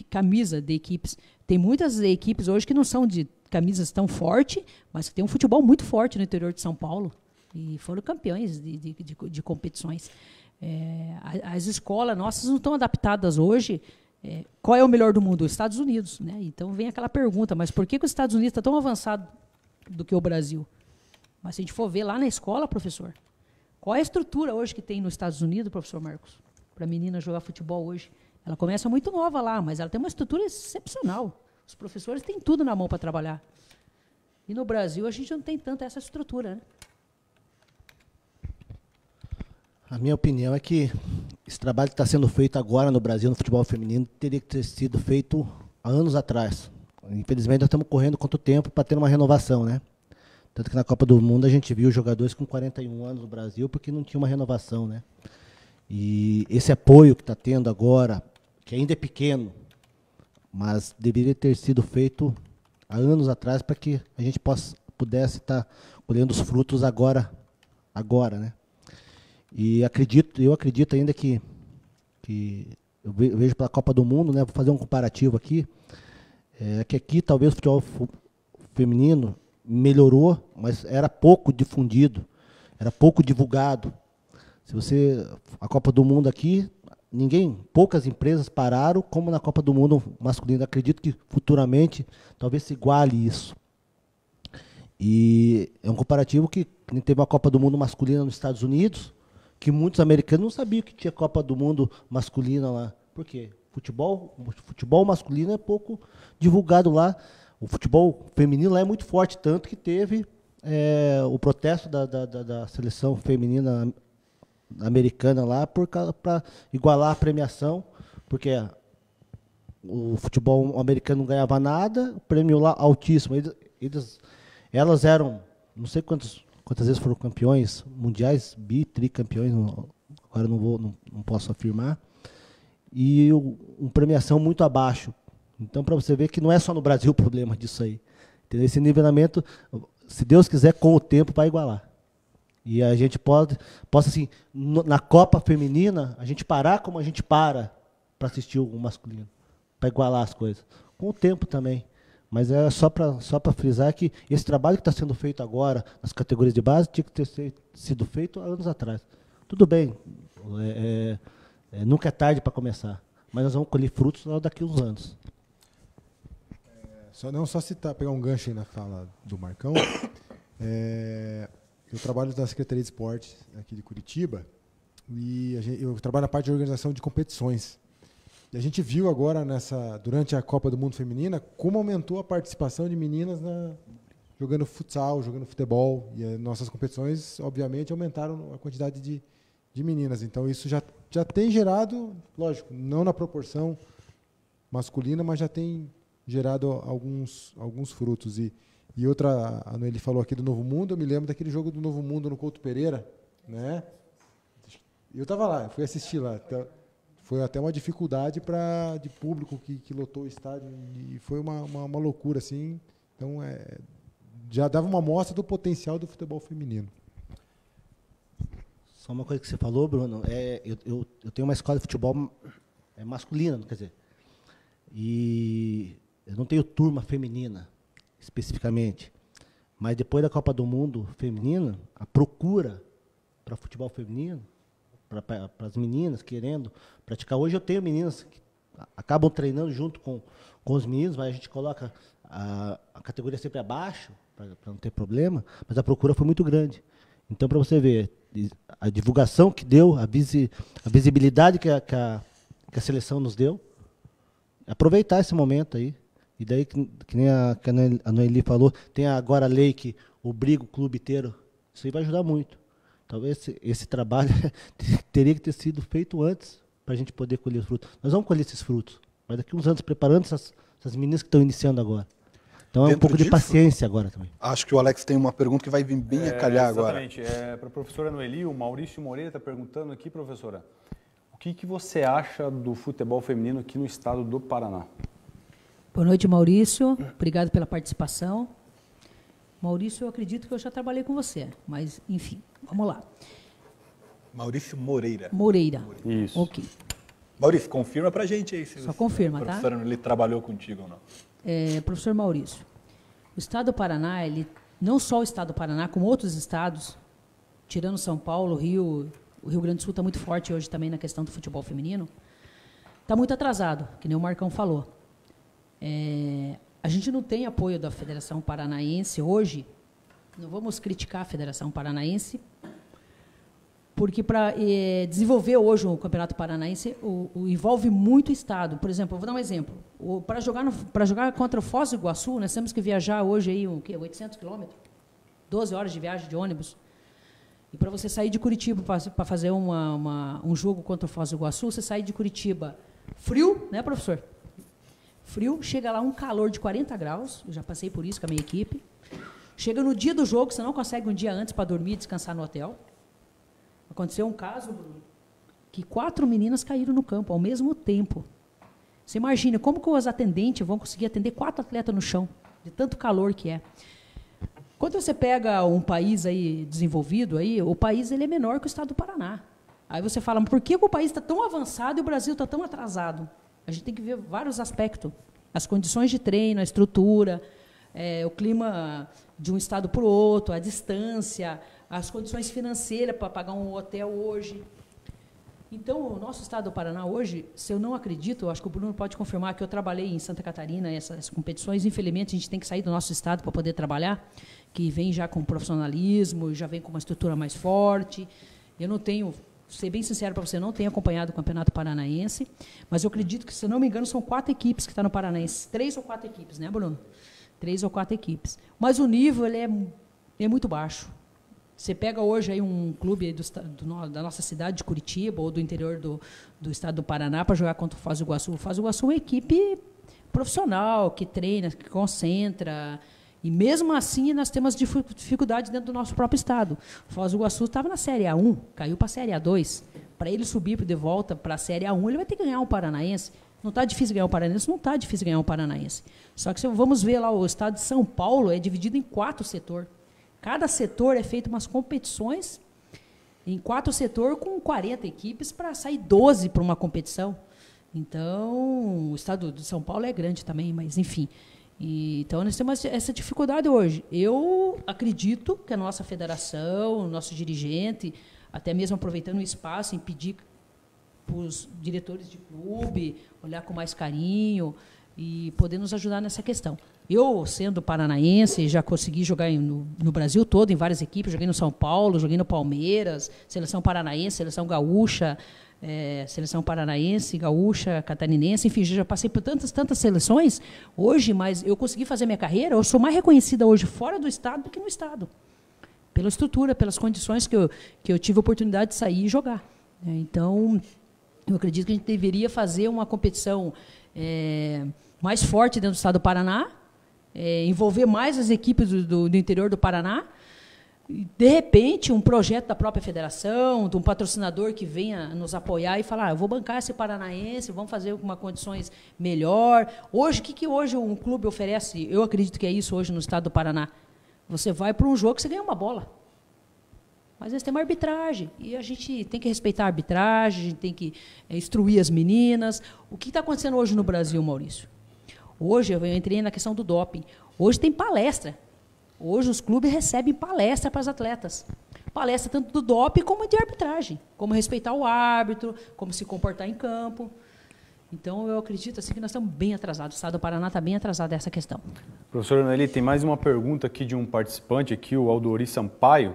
camisa de equipes. Tem muitas equipes hoje que não são de camisas tão fortes, mas que tem um futebol muito forte no interior de São Paulo. E foram campeões de competições. As escolas nossas não estão adaptadas hoje. Qual é o melhor do mundo? Os Estados Unidos, né? Então vem aquela pergunta, mas por que os Estados Unidos está tão avançado do que o Brasil? Mas se a gente for ver lá na escola, professor, qual é a estrutura hoje que tem nos Estados Unidos, professor Marcos, para a menina jogar futebol hoje? Ela começa muito nova lá, mas ela tem uma estrutura excepcional. Os professores têm tudo na mão para trabalhar. E no Brasil a gente não tem tanta essa estrutura, né? A minha opinião é que esse trabalho que está sendo feito agora no Brasil, no futebol feminino, teria que ter sido feito há anos atrás. Infelizmente, nós estamos correndo quanto tempo para ter uma renovação, né? Tanto que na Copa do Mundo a gente viu jogadores com 41 anos no Brasil porque não tinha uma renovação, né? E esse apoio que está tendo agora, que ainda é pequeno, mas deveria ter sido feito há anos atrás para que a gente pudesse estar colhendo os frutos agora, né? E eu acredito ainda que eu vejo pela Copa do Mundo, né? Vou fazer um comparativo aqui, que aqui talvez o futebol feminino melhorou, mas era pouco difundido, era pouco divulgado. A Copa do Mundo aqui, poucas empresas pararam, como na Copa do Mundo masculino. Acredito que futuramente talvez se iguale isso. E é um comparativo que teve uma Copa do Mundo masculina nos Estados Unidos, que muitos americanos não sabiam que tinha Copa do Mundo masculina lá. Por quê? Futebol masculino é pouco divulgado lá. O futebol feminino lá é muito forte, tanto que teve o protesto da seleção feminina americana lá para igualar a premiação, porque o futebol americano não ganhava nada, o prêmio lá altíssimo. Elas eram, não sei quantas vezes foram campeões mundiais, tricampeões, agora não posso afirmar, e uma premiação muito abaixo. Então, para você ver que não é só no Brasil o problema disso aí. Entendeu? Esse nivelamento, se Deus quiser, com o tempo vai igualar. E a gente possa, assim, na Copa Feminina, a gente parar como a gente para assistir o masculino, para igualar as coisas. Com o tempo também. Mas é só para frisar que esse trabalho que está sendo feito agora, nas categorias de base, tinha que ter sido feito há anos atrás. Tudo bem, nunca é tarde para começar, mas nós vamos colher frutos daqui a uns anos. Só citar, pegar um gancho aí na fala do Marcão. Eu trabalho na Secretaria de Esportes aqui de Curitiba e eu trabalho na parte de organização de competições. E a gente viu agora, durante a Copa do Mundo Feminina, como aumentou a participação de meninas jogando futsal, jogando futebol. E as nossas competições, obviamente, aumentaram a quantidade de meninas. Então, isso já tem gerado, lógico, não na proporção masculina, mas já tem gerado alguns frutos. E outra, a Noeli falou aqui do Novo Mundo, eu me lembro daquele jogo do Novo Mundo no Couto Pereira, né? Eu estava lá, fui assistir lá. Foi até uma dificuldade de público que lotou o estádio, e foi uma loucura, assim. Então, já dava uma amostra do potencial do futebol feminino. Só uma coisa que você falou, Bruno, eu tenho uma escola de futebol masculina, quer dizer, e eu não tenho turma feminina, especificamente, mas depois da Copa do Mundo feminina, a procura para futebol feminino, para as meninas querendo praticar. Hoje eu tenho meninas que acabam treinando junto com os meninos, mas a gente coloca a categoria sempre abaixo, para não ter problema, mas a procura foi muito grande. Então, para você ver, a divulgação que deu, a visibilidade que a seleção nos deu, aproveitar esse momento aí. E daí, que nem a Noeli falou, tem agora a lei que obriga o clube inteiro. Isso aí vai ajudar muito. Talvez esse trabalho teria que ter sido feito antes para a gente poder colher os frutos. Nós vamos colher esses frutos, mas daqui a uns anos preparando essas meninas que estão iniciando agora. Então é um pouco de paciência agora também. Acho que o Alex tem uma pergunta que vai vir bem a calhar agora. Exatamente. Para a professora Noeli, o Maurício Moreira está perguntando aqui, professora, o que você acha do futebol feminino aqui no estado do Paraná? Boa noite, Maurício. Obrigado pela participação. Maurício, eu acredito que eu já trabalhei com você, mas, enfim, vamos lá. Maurício Moreira. Isso. Ok. Maurício, confirma pra gente aí. Só confirma, tá? Professor, ele trabalhou contigo ou não? Professor Maurício, o estado do Paraná, não só o estado do Paraná, como outros estados, tirando São Paulo, Rio, o Rio Grande do Sul está muito forte hoje também na questão do futebol feminino, está muito atrasado, que nem o Marcão falou. A gente não tem apoio da Federação Paranaense hoje, não vamos criticar a Federação Paranaense, porque para desenvolver hoje o Campeonato Paranaense envolve muito estado. Por exemplo, eu vou dar um exemplo. Para jogar contra o Foz do Iguaçu, nós temos que viajar hoje aí, 800 quilômetros, 12 horas de viagem de ônibus. E para você sair de Curitiba para fazer um jogo contra o Foz do Iguaçu, você sai de Curitiba frio, né, professor? Frio, chega lá um calor de 40 graus, eu já passei por isso com a minha equipe. Chega no dia do jogo, você não consegue um dia antes para dormir e descansar no hotel. Aconteceu um caso, Bruno, que 4 meninas caíram no campo ao mesmo tempo. Você imagina como que os atendentes vão conseguir atender 4 atletas no chão, de tanto calor que é. Quando você pega um país aí desenvolvido, o país ele é menor que o estado do Paraná. Aí você fala, por que o país está tão avançado e o Brasil está tão atrasado? A gente tem que ver vários aspectos. As condições de treino, a estrutura, o clima de um estado para o outro, a distância, as condições financeiras para pagar um hotel hoje. Então, o nosso estado do Paraná hoje, se eu não acredito, eu acho que o Bruno pode confirmar que eu trabalhei em Santa Catarina, essas competições, infelizmente, a gente tem que sair do nosso estado para poder trabalhar, que vem já com profissionalismo, já vem com uma estrutura mais forte. Eu não tenho, ser bem sincero para você, não tenho acompanhado o Campeonato Paranaense, mas eu acredito que, se eu não me engano, são 4 equipes que estão no Paranaense, 3 ou 4 equipes, né, Bruno? 3 ou 4 equipes. Mas o nível ele é muito baixo. Você pega hoje aí um clube aí da nossa cidade de Curitiba ou do interior do estado do Paraná para jogar contra o Foz do Iguaçu. O Foz do Iguaçu é uma equipe profissional, que treina, que concentra. E mesmo assim nós temos dificuldade dentro do nosso próprio estado. O Foz do Iguaçu estava na Série A1, caiu para a Série A2. Para ele subir de volta para a Série A1, ele vai ter que ganhar um Paranaense. Não está difícil ganhar um Paranaense? Não está difícil ganhar um Paranaense. Só que vamos ver lá, o estado de São Paulo é dividido em 4 setores. Cada setor é feito umas competições em 4 setores com 40 equipes para sair 12 para uma competição. Então, o estado de São Paulo é grande também, mas enfim. Então, nós temos essa dificuldade hoje. Eu acredito que a nossa federação, o nosso dirigente, até mesmo aproveitando o espaço, em pedir para os diretores de clube olhar com mais carinho e poder nos ajudar nessa questão. Eu, sendo paranaense, já consegui jogar no Brasil todo, em várias equipes. Joguei no São Paulo, joguei no Palmeiras, seleção paranaense, seleção gaúcha, seleção paranaense, gaúcha, catarinense, enfim, já passei por tantas seleções hoje, mas eu consegui fazer minha carreira, eu sou mais reconhecida hoje fora do estado do que no estado, pela estrutura, pelas condições que eu tive a oportunidade de sair e jogar. Então, eu acredito que a gente deveria fazer uma competição mais forte dentro do estado do Paraná, envolver mais as equipes do interior do Paraná. De repente, um projeto da própria federação, de um patrocinador que venha nos apoiar e falar, eu vou bancar esse paranaense, vamos fazer com condições melhor. Hoje, o que hoje um clube oferece? Eu acredito que é isso hoje no estado do Paraná. Você vai para um jogo que você ganha uma bola. Mas eles têm uma arbitragem, e a gente tem que respeitar a arbitragem, a gente tem que instruir as meninas. O que está acontecendo hoje no Brasil, Maurício? Hoje, eu entrei na questão do doping. Hoje tem palestra. Hoje os clubes recebem palestra para as atletas. Palestra tanto do doping como de arbitragem. Como respeitar o árbitro, como se comportar em campo. Então, eu acredito assim, que nós estamos bem atrasados. O estado do Paraná está bem atrasado nessa questão. Professor Anneli, tem mais uma pergunta aqui de um participante, aqui, o Aldori Sampaio.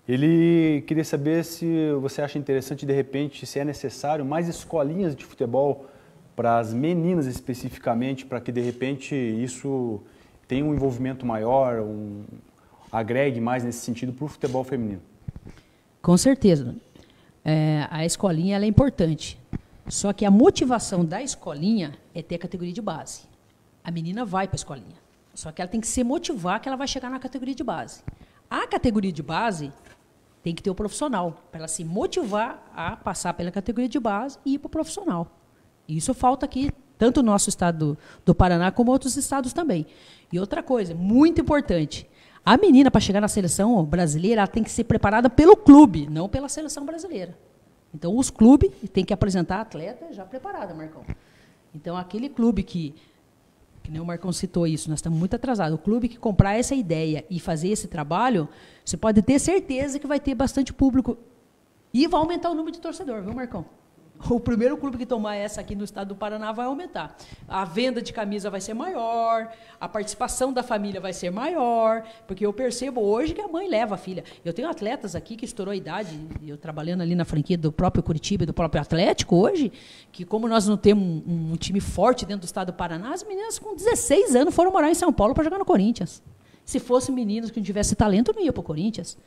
Ele queria saber se você acha interessante, de repente, se é necessário mais escolinhas de futebol para as meninas especificamente, para que, de repente, isso tenha um envolvimento maior, agregue mais nesse sentido para o futebol feminino. Com certeza. A escolinha ela é importante. Só que a motivação da escolinha é ter a categoria de base. A menina vai para a escolinha. Só que ela tem que se motivar que ela vai chegar na categoria de base. A categoria de base tem que ter o profissional, para ela se motivar a passar pela categoria de base e ir para o profissional. Isso falta aqui, tanto no nosso estado do Paraná, como outros estados também. E outra coisa, muito importante, a menina, para chegar na seleção brasileira, ela tem que ser preparada pelo clube, não pela seleção brasileira. Então, os clubes têm que apresentar a atleta já preparada, Marcão. Então, aquele clube que nem o Marcão citou isso, nós estamos muito atrasados. O clube que comprar essa ideia e fazer esse trabalho, você pode ter certeza que vai ter bastante público e vai aumentar o número de torcedor, viu, Marcão? O primeiro clube que tomar essa aqui no estado do Paraná vai aumentar. A venda de camisa vai ser maior, a participação da família vai ser maior, porque eu percebo hoje que a mãe leva a filha. Eu tenho atletas aqui que estourou a idade, eu trabalhando ali na franquia do próprio Curitiba e do próprio Atlético hoje, que como nós não temos um time forte dentro do estado do Paraná, as meninas com 16 anos foram morar em São Paulo para jogar no Corinthians. Se fossem meninos que não tivessem talento, não ia para o Corinthians.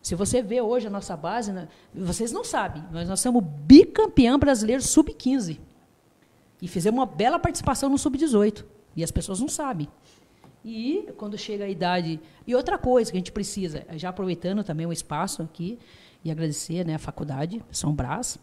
Se você vê hoje a nossa base, vocês não sabem, mas nós somos bicampeão brasileiro sub-15. E fizemos uma bela participação no sub-18. E as pessoas não sabem. E quando chega a idade... E outra coisa que a gente precisa, já aproveitando também o espaço aqui, e agradecer, né, a faculdade, São Brás,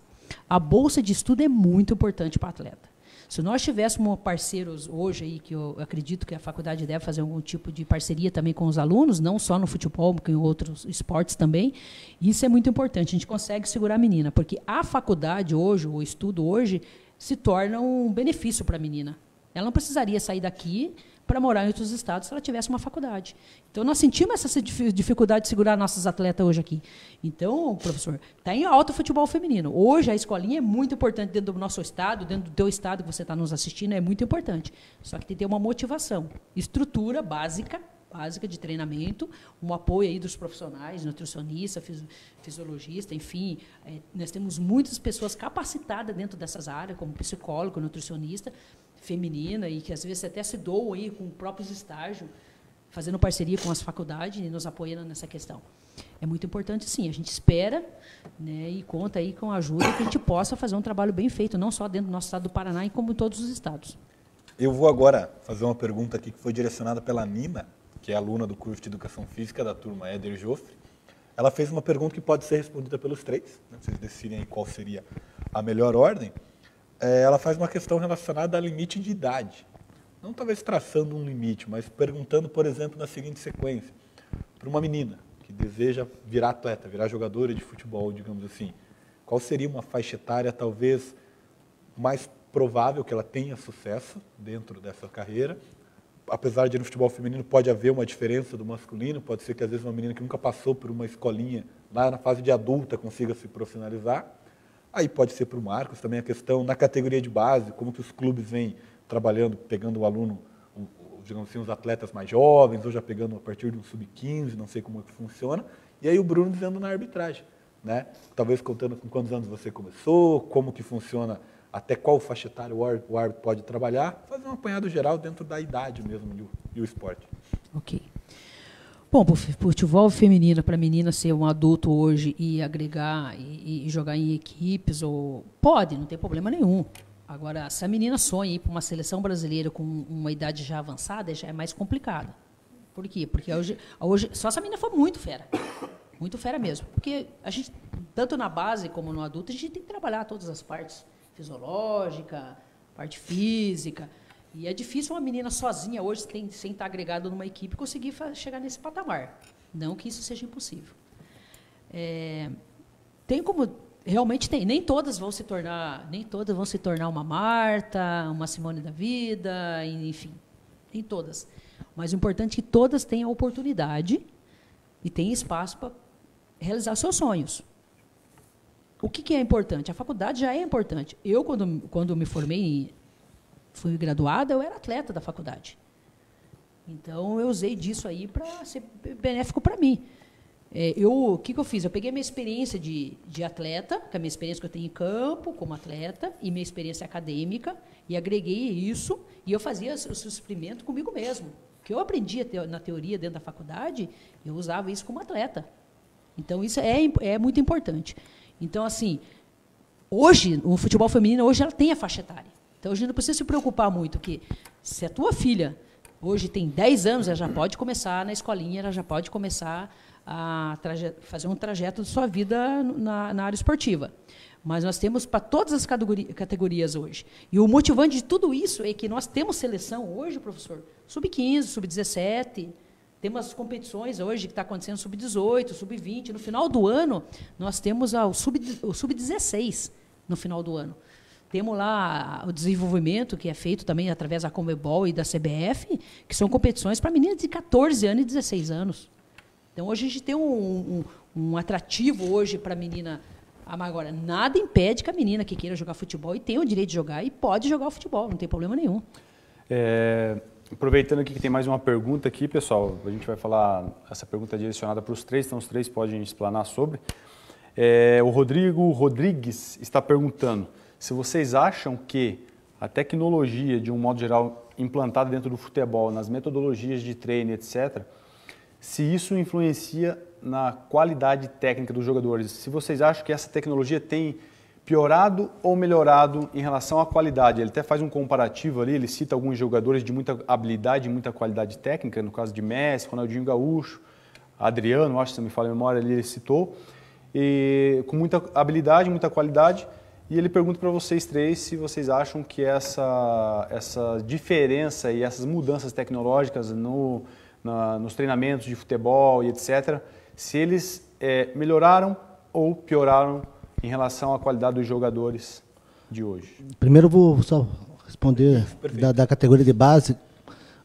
a bolsa de estudo é muito importante para o atleta. Se nós tivéssemos parceiros hoje, aí, que eu acredito que a faculdade deve fazer algum tipo de parceria também com os alunos, não só no futebol, mas em outros esportes também, isso é muito importante. A gente consegue segurar a menina, porque a faculdade hoje, o estudo hoje, se torna um benefício para a menina. Ela não precisaria sair daqui para morar em outros estados se ela tivesse uma faculdade. Então, nós sentimos essa dificuldade de segurar nossos atletas hoje aqui. Então, professor, está em alta o futebol feminino. Hoje, a escolinha é muito importante dentro do nosso estado, dentro do teu estado que você está nos assistindo, é muito importante. Só que tem que ter uma motivação, estrutura básica de treinamento, um apoio aí dos profissionais, nutricionista, fisiologista, enfim. Nós temos muitas pessoas capacitadas dentro dessas áreas, como psicólogo, nutricionista, feminina, e que às vezes até se doam aí com próprios estágios, fazendo parceria com as faculdades e nos apoiando nessa questão. é muito importante, sim. A gente espera, né, e conta aí com a ajuda que a gente possa fazer um trabalho bem feito, não só dentro do nosso estado do Paraná, como em todos os estados. Eu vou agora fazer uma pergunta aqui que foi direcionada pela Nina, que é aluna do curso de Educação Física da turma Éder Joffre. Ela fez uma pergunta que pode ser respondida pelos três, né? Vocês decidem aí qual seria a melhor ordem. Ela faz uma questão relacionada a limite de idade. Não talvez traçando um limite, mas perguntando, por exemplo, na seguinte sequência. Para uma menina que deseja virar atleta, virar jogadora de futebol, digamos assim, qual seria uma faixa etária talvez mais provável que ela tenha sucesso dentro dessa carreira? Apesar de no futebol feminino pode haver uma diferença do masculino, pode ser que às vezes uma menina que nunca passou por uma escolinha, lá na fase de adulta, consiga se profissionalizar. Aí pode ser para o Marcos também a questão na categoria de base, como que os clubes vêm trabalhando, pegando o aluno, digamos assim, os atletas mais jovens, ou já pegando a partir de um sub-15, não sei como é que funciona. E aí o Bruno dizendo na arbitragem, né? Talvez contando com quantos anos você começou, como que funciona, até qual faixa etária o árbitro pode trabalhar, fazer um apanhado geral dentro da idade mesmo e o esporte. Ok. Bom, para o futebol feminino, para a menina ser um adulto hoje e agregar e jogar em equipes, pode, não tem problema nenhum. Agora, se a menina sonha ir para uma seleção brasileira com uma idade já avançada, já é mais complicado. Por quê? Porque hoje só se a menina for muito fera mesmo. Porque a gente, tanto na base como no adulto, a gente tem que trabalhar todas as partes, fisiológica, parte física. E é difícil uma menina sozinha hoje, sem estar agregada numa equipe, conseguir chegar nesse patamar. Não que isso seja impossível. Tem como... Realmente tem. Nem todas vão se tornar uma Marta, uma Simone da vida, enfim. Nem todas. Mas o importante é que todas tenham oportunidade e tenham espaço para realizar seus sonhos. O que é importante? A faculdade já é importante. Eu, quando me formei, fui graduada, eu era atleta da faculdade. Então, eu usei disso aí para ser benéfico para mim. O que eu fiz? Eu peguei a minha experiência de atleta, que é a minha experiência que eu tenho em campo, como atleta, e minha experiência acadêmica, e agreguei isso, e eu fazia o suprimento comigo mesmo. O que eu aprendi na teoria dentro da faculdade, eu usava isso como atleta. Então, isso é muito importante. Então, assim, hoje, o futebol feminino, hoje ela tem a faixa etária. Então, a gente não precisa se preocupar muito, porque se a tua filha hoje tem 10 anos, ela já pode começar na escolinha, ela já pode começar a fazer um trajeto de sua vida na área esportiva. Mas nós temos para todas as categorias hoje. E o motivante de tudo isso é que nós temos seleção hoje, professor, sub-15, sub-17, temos as competições hoje que está acontecendo sub-18, sub-20. No final do ano, nós temos o sub-16 no final do ano. Temos lá o desenvolvimento, que é feito também através da Conmebol e da CBF, que são competições para meninas de 14 anos e 16 anos. Então, hoje a gente tem um atrativo hoje para a menina. Agora, nada impede que a menina que queira jogar futebol e tenha o direito de jogar e pode jogar o futebol, não tem problema nenhum. Aproveitando aqui que tem mais uma pergunta aqui, pessoal, a gente vai falar, essa pergunta é direcionada para os três, então os três podem explanar sobre. O Rodrigo Rodrigues está perguntando se vocês acham que a tecnologia, de um modo geral, implantada dentro do futebol, nas metodologias de treino, etc., se isso influencia na qualidade técnica dos jogadores. Se vocês acham que essa tecnologia tem piorado ou melhorado em relação à qualidade. Ele até faz um comparativo ali, ele cita alguns jogadores de muita habilidade e muita qualidade técnica, no caso de Messi, Ronaldinho Gaúcho, Adriano, acho que se não me falha a memória, ele citou, e com muita habilidade, muita qualidade. E ele pergunta para vocês três se vocês acham que essa diferença e essas mudanças tecnológicas nos treinamentos de futebol e etc., se eles melhoraram ou pioraram em relação à qualidade dos jogadores de hoje. Primeiro eu vou só responder da categoria de base.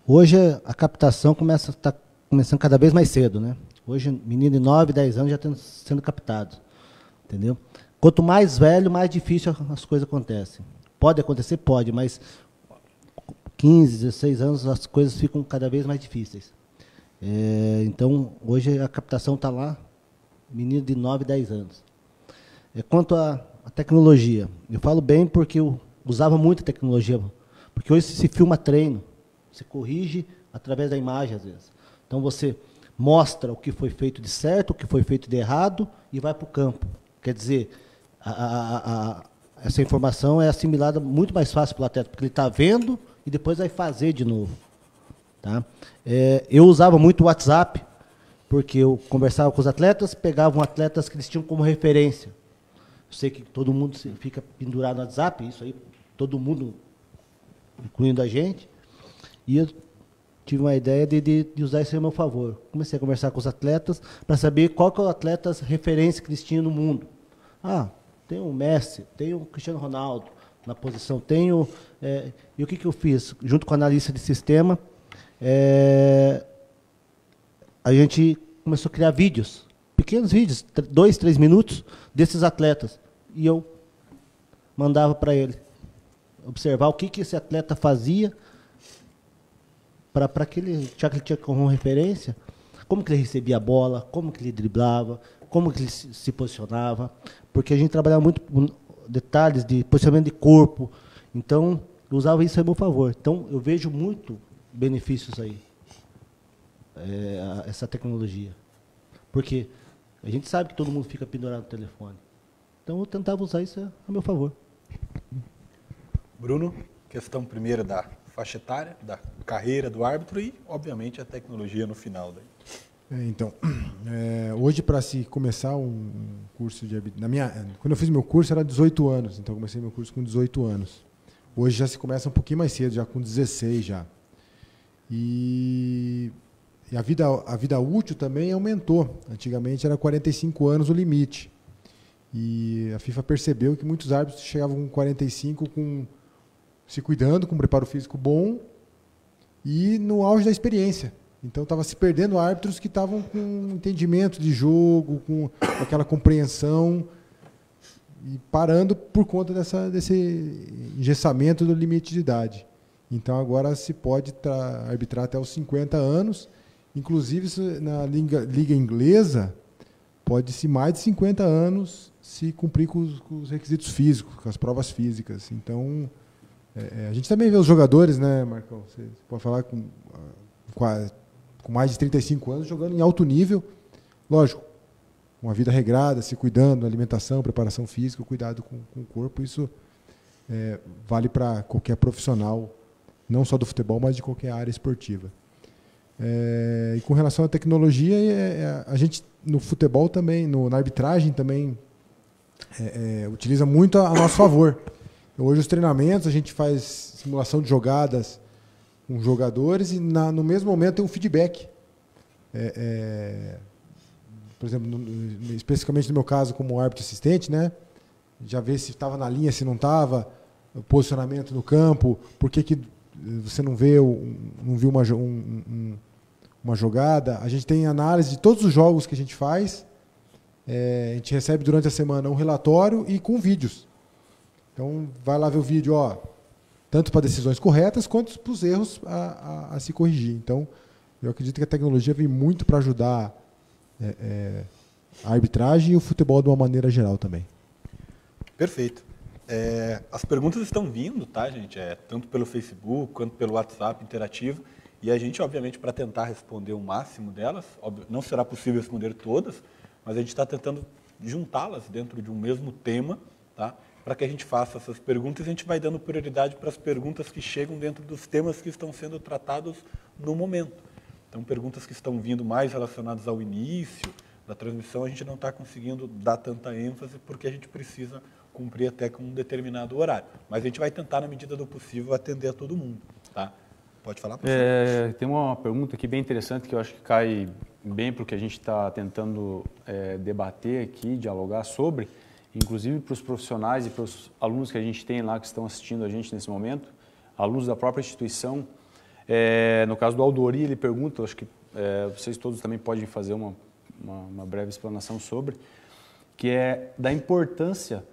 Hoje a captação está começando cada vez mais cedo, né? Hoje menino de 9, 10 anos já está sendo captado, entendeu? Quanto mais velho, mais difícil as coisas acontecem. Pode acontecer? Pode, mas 15, 16 anos as coisas ficam cada vez mais difíceis. Então, hoje a captação está lá, menino de 9, 10 anos. Quanto à tecnologia, eu falo bem porque eu usava muita tecnologia, porque hoje se filma treino, você corrige através da imagem às vezes. Então, você mostra o que foi feito de certo, o que foi feito de errado e vai para o campo. Quer dizer, essa informação é assimilada muito mais fácil pelo atleta, porque ele está vendo e depois vai fazer de novo. Tá? Eu usava muito o WhatsApp, porque eu conversava com os atletas, pegavam atletas que eles tinham como referência. Eu sei que todo mundo fica pendurado no WhatsApp, isso aí, todo mundo, incluindo a gente, e eu tive uma ideia de usar isso a meu favor. Comecei a conversar com os atletas para saber qual que é o atleta referência que eles tinham no mundo. Tem o Messi, tem o Cristiano Ronaldo na posição, tenho... e o que eu fiz? Junto com a analista de sistema, a gente começou a criar vídeos, pequenos vídeos, 2, 3 minutos, desses atletas. E eu mandava para ele observar o que esse atleta fazia, para que ele, já que ele tinha como referência, como que ele recebia a bola, como que ele driblava, como que ele se posicionava, porque a gente trabalhava muito com detalhes de posicionamento de corpo, então eu usava isso a meu favor. Então eu vejo muito benefícios aí, essa tecnologia, porque a gente sabe que todo mundo fica pendurado no telefone, então eu tentava usar isso a meu favor. Bruno, questão primeiro da faixa etária, da carreira do árbitro e, obviamente, a tecnologia no final. Daí. Então, hoje para se começar um curso de quando eu fiz meu curso era 18 anos, então eu comecei meu curso com 18 anos. Hoje já se começa um pouquinho mais cedo, já com 16 já. E a vida útil também aumentou. Antigamente era 45 anos o limite. E a FIFA percebeu que muitos árbitros chegavam com 45 se cuidando, com um preparo físico bom e no auge da experiência. Então estava se perdendo árbitros que estavam com entendimento de jogo, com aquela compreensão e parando por conta desse engessamento do limite de idade. Então agora se pode arbitrar até os 50 anos, inclusive na liga inglesa pode-se mais de 50 anos se cumprir com os requisitos físicos, com as provas físicas. Então a gente também vê os jogadores, né, Marcão? Você pode falar com mais de 35 anos jogando em alto nível, lógico, uma vida regrada, se cuidando, alimentação, preparação física, cuidado com o corpo, isso vale para qualquer profissional, não só do futebol, mas de qualquer área esportiva. E com relação à tecnologia, a gente no futebol também, na arbitragem também, utiliza muito a nosso favor. Hoje os treinamentos, a gente faz simulação de jogadas com jogadores e no mesmo momento tem um feedback. Por exemplo, especificamente no meu caso como árbitro assistente, né? Já vê se estava na linha, se não estava, o posicionamento no campo, por que você não viu uma jogada. A gente tem análise de todos os jogos que a gente faz, a gente recebe durante a semana um relatório e com vídeos. Então, vai lá ver o vídeo, tanto para decisões corretas quanto para os erros a se corrigir. Então, eu acredito que a tecnologia vem muito para ajudar a arbitragem e o futebol de uma maneira geral também. Perfeito. As perguntas estão vindo, tá, gente? Tanto pelo Facebook quanto pelo WhatsApp interativo. E a gente, obviamente, para tentar responder o máximo delas, não será possível responder todas, mas a gente está tentando juntá-las dentro de um mesmo tema, tá? Para que a gente faça essas perguntas, a gente vai dando prioridade para as perguntas que chegam dentro dos temas que estão sendo tratados no momento. Então, perguntas que estão vindo mais relacionadas ao início da transmissão, a gente não está conseguindo dar tanta ênfase porque a gente precisa cumprir até com um determinado horário. Mas a gente vai tentar, na medida do possível, atender a todo mundo. Tá? Pode falar, professor? Tem uma pergunta aqui bem interessante que eu acho que cai bem para o que a gente está tentando debater aqui, dialogar sobre, inclusive para os profissionais e para os alunos que a gente tem lá que estão assistindo a gente nesse momento, alunos da própria instituição. No caso do Aldori, ele pergunta, acho que vocês todos também podem fazer uma breve explanação sobre, que é da importância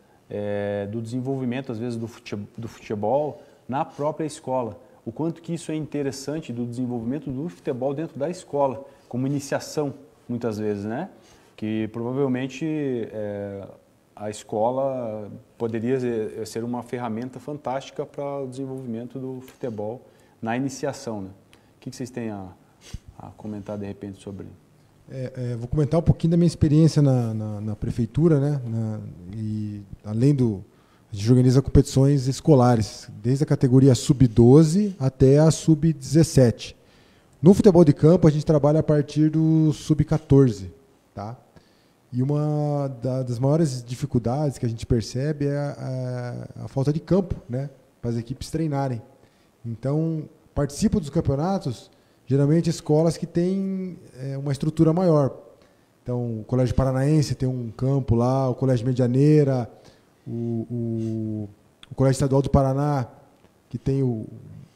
do desenvolvimento, às vezes, do futebol na própria escola. O quanto que isso é interessante do desenvolvimento do futebol dentro da escola, como iniciação, muitas vezes, né? Que provavelmente a escola poderia ser uma ferramenta fantástica para o desenvolvimento do futebol na iniciação, né? O que vocês têm a comentar, de repente, sobre Vou comentar um pouquinho da minha experiência na prefeitura, né? E além a gente organiza competições escolares, desde a categoria sub-12 até a sub-17. No futebol de campo, a gente trabalha a partir do sub-14, tá? E uma das maiores dificuldades que a gente percebe é a falta de campo, né? Para as equipes treinarem. Então, participam dos campeonatos, geralmente, escolas que têm uma estrutura maior. Então, o Colégio Paranaense tem um campo lá, o Colégio Medianeira, o Colégio Estadual do Paraná, que tem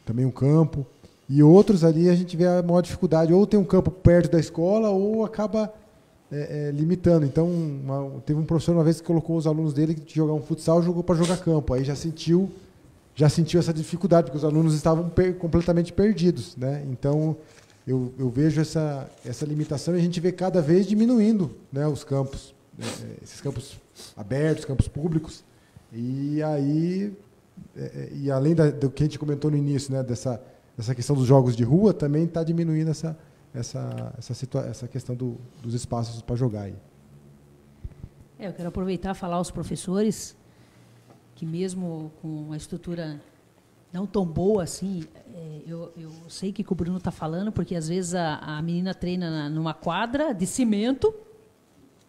também um campo. E outros ali a gente vê a maior dificuldade, ou tem um campo perto da escola, ou acaba limitando. Então, teve um professor uma vez que colocou os alunos dele que jogar um futsal, jogou para jogar campo. Aí já sentiu essa dificuldade, porque os alunos estavam completamente perdidos, né? Então, eu vejo essa limitação e a gente vê cada vez diminuindo, né, os campos, esses campos abertos, campos públicos. E aí, além do que a gente comentou no início, né, dessa questão dos jogos de rua, também está diminuindo essa questão dos espaços para jogar aí. Eu quero aproveitar e falar aos professores que mesmo com uma estrutura não tão boa assim, eu sei que o Bruno está falando, porque às vezes a menina treina numa quadra de cimento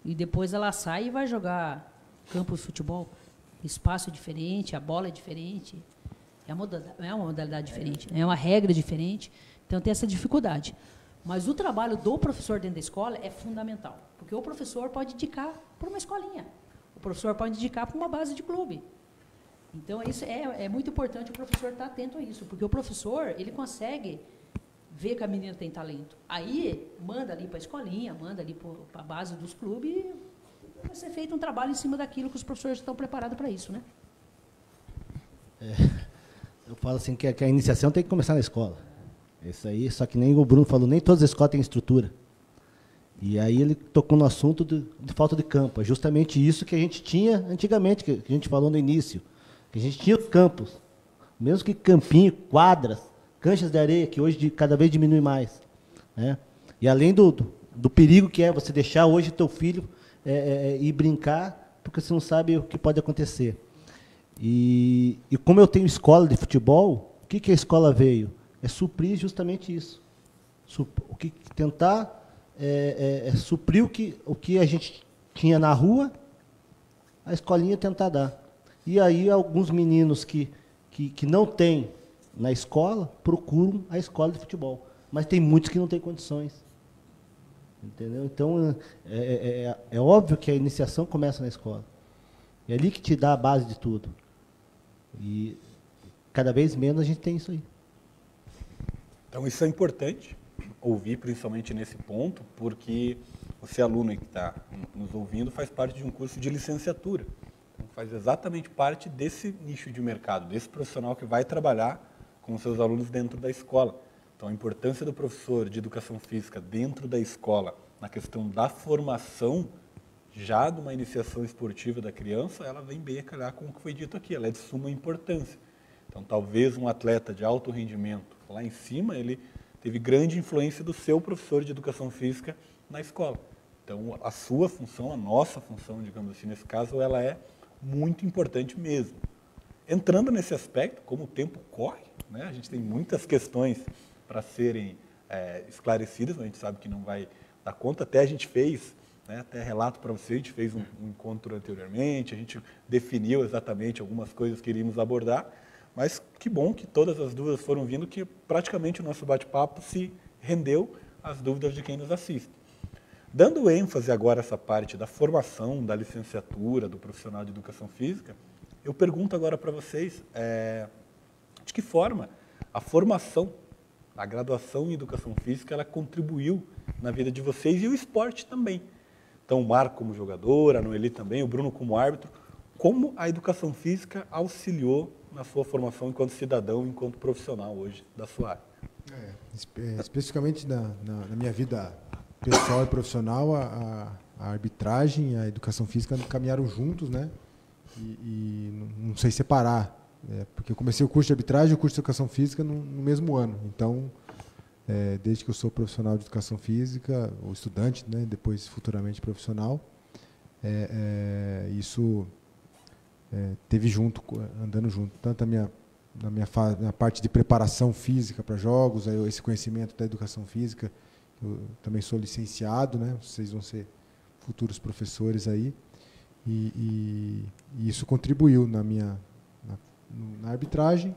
e depois ela sai e vai jogar campo de futebol. Espaço é diferente, a bola é diferente. É uma modalidade diferente, é uma regra diferente, então tem essa dificuldade. Mas o trabalho do professor dentro da escola é fundamental, porque o professor pode indicar para uma escolinha, o professor pode indicar para uma base de clube. Então, isso é muito importante o professor estar atento a isso, porque o professor ele consegue ver que a menina tem talento. Aí, manda ali para a escolinha, manda ali para a base dos clubes e vai ser feito um trabalho em cima daquilo que os professores estão preparados para isso, né? Eu falo assim que a iniciação tem que começar na escola. Isso aí, só que nem o Bruno falou, nem todas as escolas têm estrutura. E aí ele tocou no assunto de falta de campo. É justamente isso que a gente tinha antigamente, que a gente falou no início. Que a gente tinha os campos, mesmo que campinho, quadras, canchas de areia, que hoje cada vez diminui mais, né? E além do perigo que é você deixar hoje teu filho ir brincar, porque você não sabe o que pode acontecer. E como eu tenho escola de futebol, o que a escola veio? É suprir justamente isso. Tentar suprir o que a gente tinha na rua, a escolinha tentar dar. E aí alguns meninos que não têm na escola, procuram a escola de futebol. Mas tem muitos que não têm condições. Entendeu? Então, é óbvio que a iniciação começa na escola. É ali que te dá a base de tudo. E cada vez menos a gente tem isso aí. Então, isso é importante ouvir, principalmente nesse ponto, porque você, aluno que está nos ouvindo, faz parte de um curso de licenciatura. Então, faz exatamente parte desse nicho de mercado, desse profissional que vai trabalhar com os seus alunos dentro da escola. Então, a importância do professor de educação física dentro da escola, na questão da formação, já de uma iniciação esportiva da criança, ela vem bem a calhar com o que foi dito aqui, ela é de suma importância. Então, talvez um atleta de alto rendimento, lá em cima, ele teve grande influência do seu professor de educação física na escola. Então, a sua função, a nossa função, digamos assim, nesse caso, ela é muito importante mesmo. Entrando nesse aspecto, como o tempo corre, né, a gente tem muitas questões para serem esclarecidas, mas a gente sabe que não vai dar conta. Até a gente fez, né, até relato para você, a gente fez um encontro anteriormente, a gente definiu exatamente algumas coisas que iríamos abordar, mas que bom que todas as dúvidas foram vindo, que praticamente o nosso bate-papo se rendeu às dúvidas de quem nos assiste. Dando ênfase agora a essa parte da formação, da licenciatura, do profissional de educação física, eu pergunto agora para vocês, de que forma a formação, a graduação em educação física, ela contribuiu na vida de vocês e o esporte também. Então, o Marco como jogador, a Noeli também, o Bruno como árbitro, como a educação física auxiliou na sua formação enquanto cidadão, enquanto profissional hoje da sua área? Especificamente na minha vida pessoal e profissional, a arbitragem e a educação física caminharam juntos, né? E não sei separar, porque eu comecei o curso de arbitragem e o curso de educação física no mesmo ano. Então, desde que eu sou profissional de educação física, ou estudante, né, depois futuramente profissional. Isso teve andando junto, tanto na minha parte de preparação física para jogos, esse conhecimento da educação física. Eu também sou licenciado, né? Vocês vão ser futuros professores aí, e isso contribuiu na arbitragem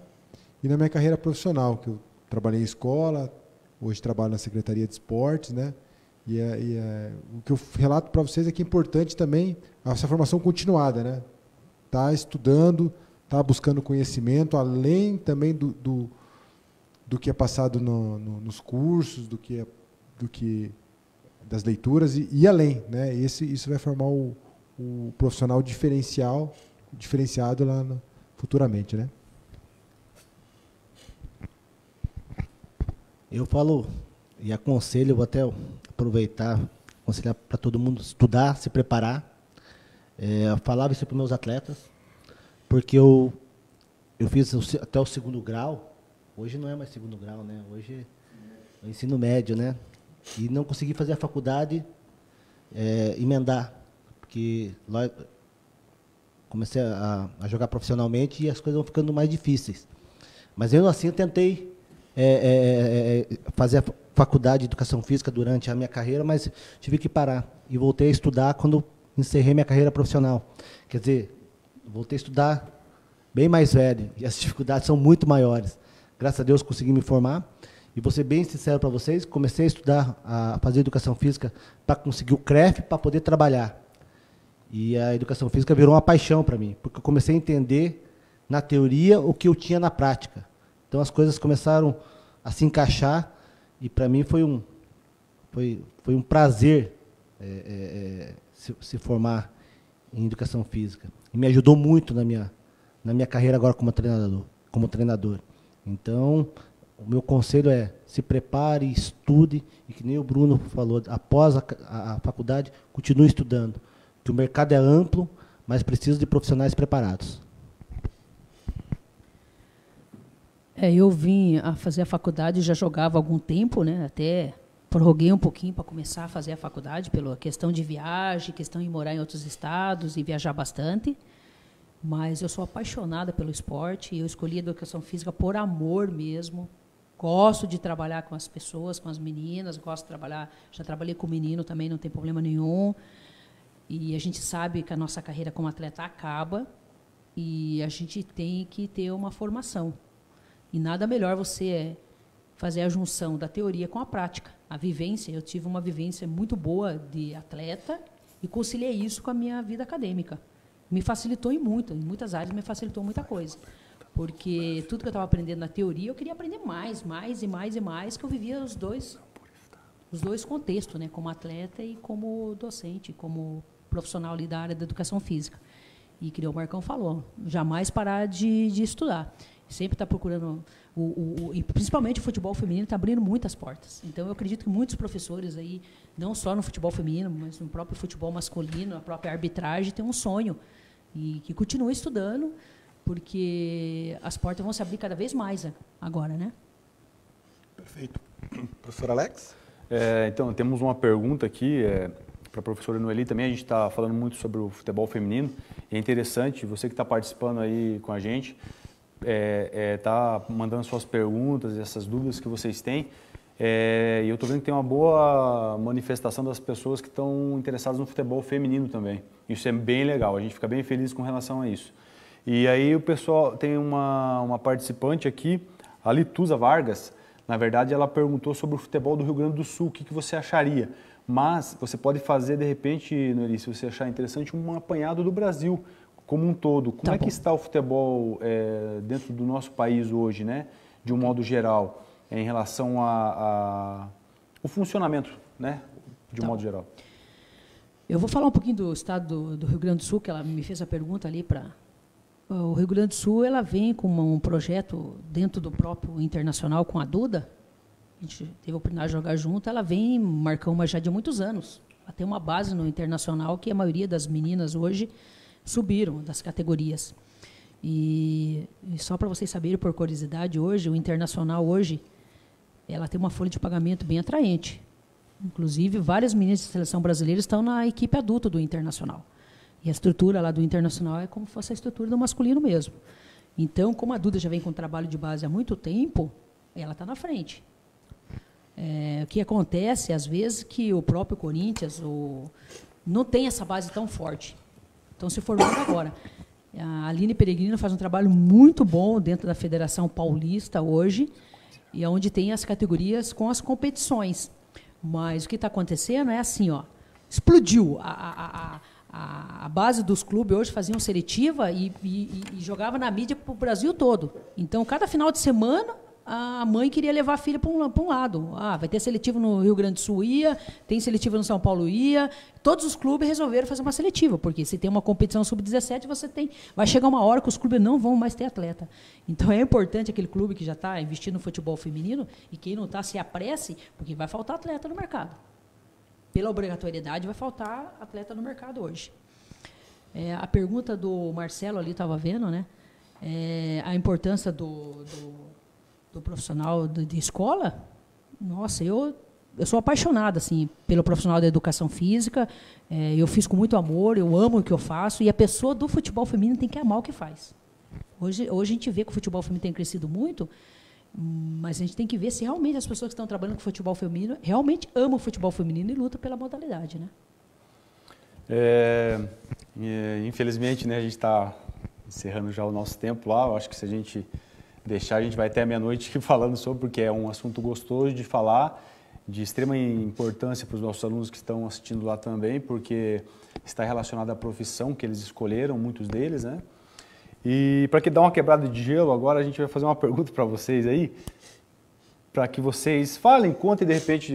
e na minha carreira profissional, que eu trabalhei em escola, hoje trabalho na Secretaria de Esportes, né? O que eu relato para vocês é que é importante também essa formação continuada, né? Tá estudando, tá buscando conhecimento, além também do que é passado nos cursos, das leituras e além, né? Isso vai formar o profissional diferenciado lá futuramente, né? Eu falo e aconselho, vou até aproveitar, aconselhar para todo mundo estudar, se preparar. Eu falava isso para os meus atletas, porque eu fiz até o 2º grau, hoje não é mais 2º grau, né? Hoje é o ensino médio, né? E não consegui fazer a faculdade, emendar, porque lá comecei a jogar profissionalmente e as coisas vão ficando mais difíceis. Mas eu, assim, eu tentei fazer a faculdade de educação física durante a minha carreira, mas tive que parar e voltei a estudar quando encerrei minha carreira profissional. Quer dizer, voltei a estudar bem mais velho e as dificuldades são muito maiores. Graças a Deus consegui me formar e vou ser bem sincero para vocês, comecei a estudar, a fazer educação física para conseguir o CREF para poder trabalhar. E a educação física virou uma paixão para mim, porque eu comecei a entender na teoria o que eu tinha na prática. Então as coisas começaram a se encaixar e para mim foi um prazer se formar em educação física. E me ajudou muito na minha carreira agora como treinador. Então, o meu conselho é: se prepare, estude, e que nem o Bruno falou, após a faculdade, continue estudando. Que o mercado é amplo, mas precisa de profissionais preparados. Eu vim a fazer a faculdade, já jogava há algum tempo, né? Até prorroguei um pouquinho para começar a fazer a faculdade, pela questão de viagem, questão de morar em outros estados e viajar bastante. Mas eu sou apaixonada pelo esporte, eu escolhi a educação física por amor mesmo. Gosto de trabalhar com as pessoas, com as meninas, gosto de trabalhar, já trabalhei com menino também, não tem problema nenhum. E a gente sabe que a nossa carreira como atleta acaba e a gente tem que ter uma formação. E nada melhor você fazer a junção da teoria com a prática. A vivência, eu tive uma vivência muito boa de atleta e conciliei isso com a minha vida acadêmica. Me facilitou em muitas áreas, me facilitou muita coisa. Porque tudo que eu estava aprendendo na teoria, eu queria aprender mais, que eu vivia os dois contextos, né? Como atleta e como docente, como profissional ali da área da educação física. E que o Marcão falou, jamais parar de estudar. Sempre está procurando, e principalmente o futebol feminino está abrindo muitas portas. Então, eu acredito que muitos professores, aí, não só no futebol feminino, mas no próprio futebol masculino, a própria arbitragem, tem um sonho. E que continuem estudando, porque as portas vão se abrir cada vez mais agora, né? Perfeito. Professor Alex? Então, temos uma pergunta aqui para a professora Noeli também. A gente está falando muito sobre o futebol feminino. E é interessante, você que está participando aí com a gente, tá mandando suas perguntas, essas dúvidas que vocês têm. E eu estou vendo que tem uma boa manifestação das pessoas que estão interessadas no futebol feminino também. Isso é bem legal, a gente fica bem feliz com relação a isso. E aí o pessoal tem uma participante aqui, a Lituza Vargas. Na verdade, ela perguntou sobre o futebol do Rio Grande do Sul, o que você acharia. Mas você pode fazer, de repente, Noeli, se você achar interessante, um apanhado do Brasil como um todo. Como que está o futebol dentro do nosso país hoje, né? De um modo geral, em relação ao funcionamento, né? De um modo geral. Eu vou falar um pouquinho do estado do Rio Grande do Sul, que ela me fez a pergunta ali para... O Rio Grande do Sul, ela vem com um projeto dentro do próprio Internacional com a Duda. A gente teve a oportunidade de jogar junto. Ela vem, Marcão, mas já de muitos anos. Ela tem uma base no Internacional que a maioria das meninas hoje subiram das categorias. E só para vocês saberem, por curiosidade, hoje, o Internacional hoje ela tem uma folha de pagamento bem atraente. Inclusive, várias meninas da seleção brasileira estão na equipe adulta do Internacional. E a estrutura lá do Internacional é como se fosse a estrutura do masculino mesmo. Então, como a Duda já vem com trabalho de base há muito tempo, ela está na frente. O que acontece, às vezes, que o próprio Corinthians não tem essa base tão forte. Estão se formando agora. A Aline Peregrino faz um trabalho muito bom dentro da Federação Paulista hoje, e onde tem as categorias com as competições. Mas o que está acontecendo é assim, ó, explodiu. A base dos clubes hoje faziam seletiva e jogava na mídia para o Brasil todo. Então, cada final de semana, a mãe queria levar a filha para um lado. Vai ter seletiva no Rio Grande do Sul, tem seletiva no São Paulo, Todos os clubes resolveram fazer uma seletiva, porque se tem uma competição sub-17, vai chegar uma hora que os clubes não vão mais ter atleta. Então, é importante aquele clube que já está investindo no futebol feminino, e quem não está, se apresse, porque vai faltar atleta no mercado. Pela obrigatoriedade, vai faltar atleta no mercado hoje. A pergunta do Marcelo ali, estava vendo, né? A importância do profissional de escola. Nossa, eu sou apaixonada assim, pelo profissional da educação física. Eu fiz com muito amor, eu amo o que eu faço. E a pessoa do futebol feminino tem que amar o que faz. Hoje a gente vê que o futebol feminino tem crescido muito, mas a gente tem que ver se realmente as pessoas que estão trabalhando com futebol feminino realmente amam o futebol feminino e lutam pela modalidade, né? Infelizmente, né, a gente está encerrando já o nosso tempo lá. Eu acho que se a gente deixar, a gente vai até meia-noite falando sobre, porque é um assunto gostoso de falar, de extrema importância para os nossos alunos que estão assistindo lá também, porque está relacionado à profissão que eles escolheram, muitos deles, né? E para que dar uma quebrada de gelo, agora a gente vai fazer uma pergunta para vocês aí, para que vocês falem, contem de repente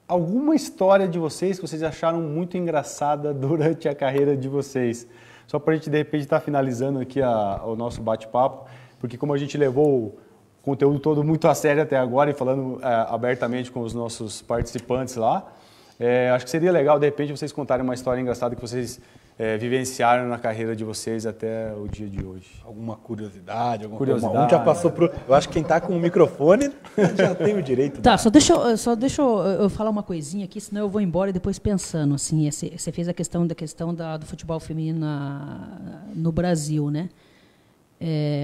alguma história de vocês que vocês acharam muito engraçada durante a carreira de vocês. Só para a gente de repente estar finalizando aqui o nosso bate-papo, porque como a gente levou o conteúdo todo muito a sério até agora e falando abertamente com os nossos participantes lá, acho que seria legal de repente vocês contarem uma história engraçada que vocês vivenciaram na carreira de vocês até o dia de hoje. Alguma curiosidade? Curiosidade. Um já passou por... Eu acho que quem está com o microfone já tem o direito. Tá, só deixa eu falar uma coisinha aqui, senão eu vou embora e depois pensando. Assim, você fez a questão do futebol feminino no Brasil, né?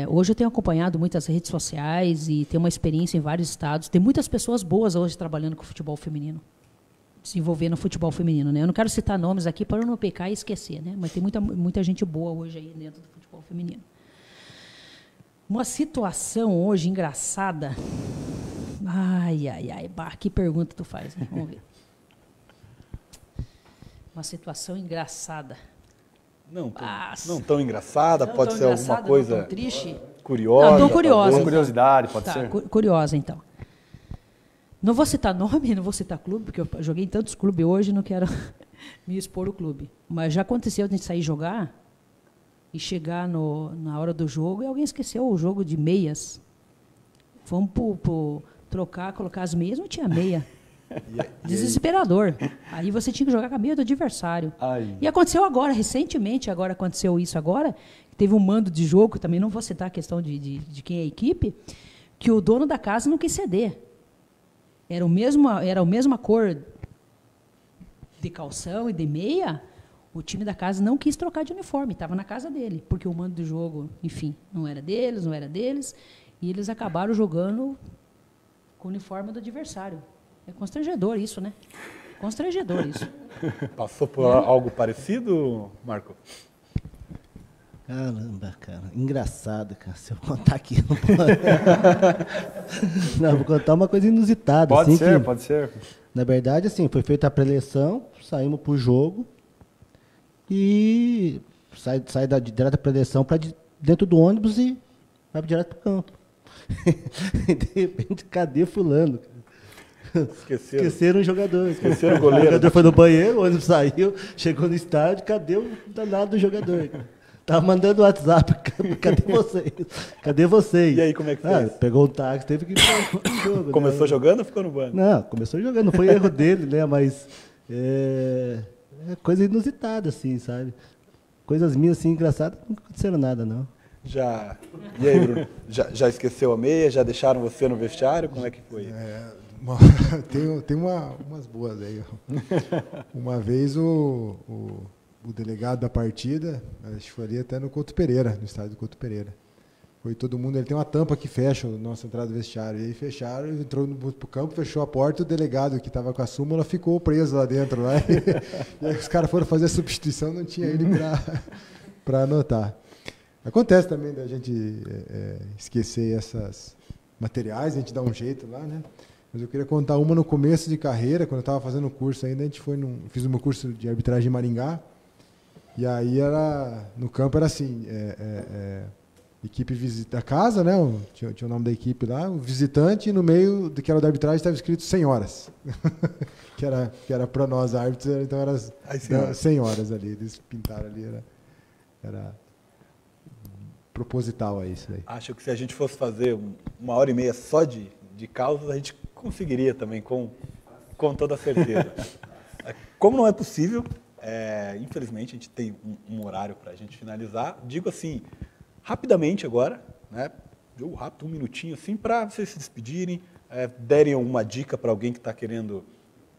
Hoje eu tenho acompanhado muitas redes sociais e tenho uma experiência em vários estados. Tem muitas pessoas boas hoje trabalhando com futebol feminino, se envolver no futebol feminino, né? Eu não quero citar nomes aqui para eu não pecar e esquecer, né? Mas tem muita gente boa hoje aí dentro do futebol feminino. Uma situação hoje engraçada. Que pergunta tu faz, né? Vamos ver. Uma situação engraçada. Não tão engraçada, pode ser alguma coisa não tão triste. Curiosa. Não, tão curiosa. Uma curiosidade, pode ser. Curiosa, então. Não vou citar nome, não vou citar clube, porque eu joguei em tantos clubes hoje e não quero me expor o clube. Mas já aconteceu de a gente sair jogar e chegar na hora do jogo e alguém esqueceu o jogo de meias. Fomos trocar, colocar as meias, não tinha meia. Desesperador. Aí você tinha que jogar com a meia do adversário. E aconteceu agora, recentemente, aconteceu isso agora. Teve um mando de jogo, também não vou citar a questão de quem é a equipe, que o dono da casa não quis ceder. Era a mesma cor de calção e de meia, o time da casa não quis trocar de uniforme, estava na casa dele, porque o mando do jogo, enfim, não era deles, e eles acabaram jogando com o uniforme do adversário. É constrangedor isso, né? Constrangedor isso. Passou por algo parecido, Marco? Caramba, cara. Engraçado, cara. Se eu contar aqui, não pode. Não, vou contar uma coisa inusitada. Pode ser. Na verdade, assim, foi feita a preleção, saímos pro jogo e sai direto da preleção para dentro do ônibus e vai direto pro campo. E de repente, cadê fulano? Esqueceram o jogador. Esqueceram o goleiro. O jogador foi no banheiro, o ônibus saiu, chegou no estádio, cadê o danado do jogador? Tava mandando WhatsApp, cadê vocês? E aí, como é que fez? Pegou um táxi, teve que ir pro jogo. Começou jogando ou ficou no banco? Não, começou jogando, não foi erro dele, né? Mas é coisa inusitada, assim, sabe? Coisas minhas, assim, engraçadas, não aconteceram nada, não. E aí, Bruno? Já esqueceu a meia? Já deixaram você no vestiário? Como é que foi? Tem umas boas aí. Uma vez o delegado da partida, acho que foi ali até no Couto Pereira, no estádio do Couto Pereira. Foi todo mundo, ele tem uma tampa que fecha a nossa entrada do vestiário. E aí fecharam, entrou pro campo, fechou a porta, e o delegado que estava com a súmula ficou preso lá dentro. Lá, e aí os caras foram fazer a substituição, não tinha ele para anotar. Acontece também da gente esquecer esses materiais, a gente dá um jeito lá, né? Mas eu queria contar uma no começo de carreira, quando eu estava fazendo o curso ainda, fiz o meu curso de arbitragem em Maringá, e aí no campo era assim, equipe visita a casa, né? Tinha o nome da equipe lá, o visitante, e no meio do que era da arbitragem estava escrito 100 horas, que era para nós árbitros, então era 100 horas ali, eles pintaram ali, era proposital a isso aí. Acho que se a gente fosse fazer 1h30 só de causas, a gente conseguiria também, com toda certeza. Como não é possível, infelizmente a gente tem um horário para a gente finalizar. Digo assim, rapidamente agora, né? Jogo rápido, 1 minutinho assim, para vocês se despedirem, derem uma dica para alguém que está querendo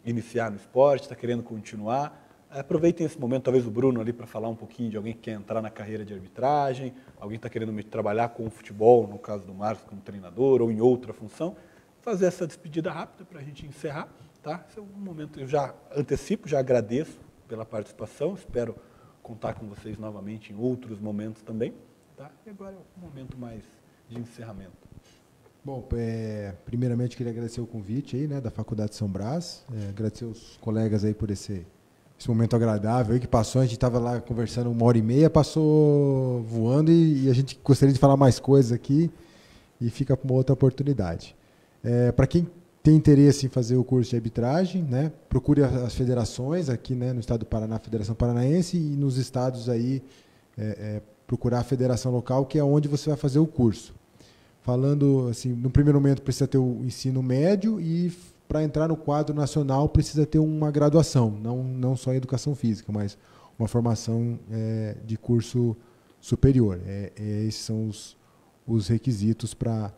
iniciar no esporte, está querendo continuar. Aproveitem esse momento, talvez o Bruno ali, para falar um pouquinho de alguém que quer entrar na carreira de arbitragem, alguém que está querendo trabalhar com o futebol, no caso do Marcos, como treinador, ou em outra função. Fazer essa despedida rápida para a gente encerrar. Tá? Esse é um momento, eu já antecipo, já agradeço pela participação, espero contar com vocês novamente em outros momentos também. Tá? E agora é um momento mais de encerramento. Bom, primeiramente queria agradecer o convite aí, né, da Faculdade de São Brás, agradecer os colegas aí por esse momento agradável aí que passou. A gente estava lá conversando 1h30, passou voando, e a gente gostaria de falar mais coisas aqui e fica para uma outra oportunidade. Para quem tem interesse em fazer o curso de arbitragem, né, procure as federações aqui, né, no estado do Paraná, a Federação Paranaense, e nos estados aí procurar a federação local, que é onde você vai fazer o curso. Falando assim, no primeiro momento precisa ter o ensino médio, e para entrar no quadro nacional precisa ter uma graduação, não só em educação física, mas uma formação de curso superior. Esses são os requisitos para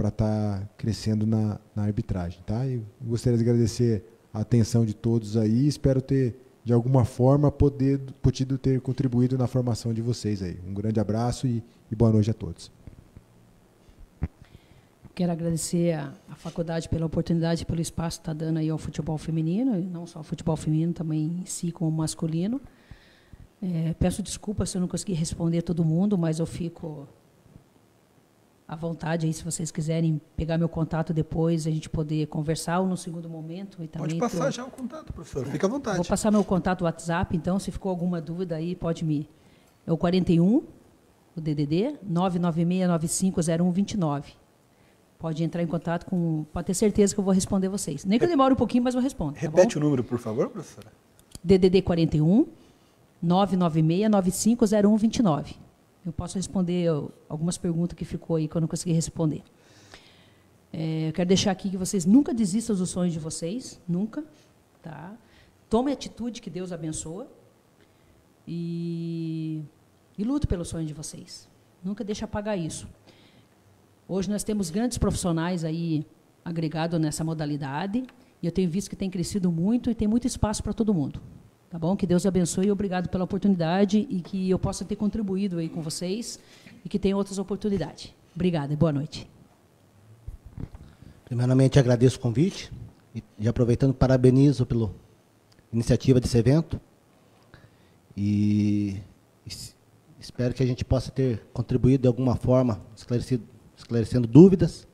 estar crescendo na arbitragem. Tá? Eu gostaria de agradecer a atenção de todos aí, espero ter, de alguma forma, podido ter contribuído na formação de vocês aí. Um grande abraço e boa noite a todos. Quero agradecer à faculdade pela oportunidade, pelo espaço que está dando aí ao futebol feminino, e não só ao futebol feminino, também em si como masculino. Peço desculpas se eu não consegui responder todo mundo, mas eu fico à vontade aí, se vocês quiserem pegar meu contato depois, a gente poder conversar, ou no segundo momento. E também pode passar já o contato, professor, fica à vontade. Vou passar meu contato WhatsApp, então, se ficou alguma dúvida aí, pode me... É o 41, o DDD, 996950129. Pode entrar em contato pode ter certeza que eu vou responder vocês. Nem que eu demore um pouquinho, mas eu respondo. Repete o número, por favor, professora. DDD 41 996950129. Eu posso responder algumas perguntas que ficou aí que eu não consegui responder. Eu quero deixar aqui que vocês nunca desistam dos sonhos de vocês, nunca. Tá? Tome a atitude que Deus abençoa e lute pelo sonho de vocês. Nunca deixe apagar isso. Hoje nós temos grandes profissionais aí agregados nessa modalidade, e eu tenho visto que tem crescido muito e tem muito espaço para todo mundo. Tá bom? Que Deus abençoe e obrigado pela oportunidade, e que eu possa ter contribuído aí com vocês e que tenha outras oportunidades. Obrigada e boa noite. Primeiramente, agradeço o convite e aproveitando, parabenizo pela iniciativa desse evento e espero que a gente possa ter contribuído de alguma forma, esclarecendo dúvidas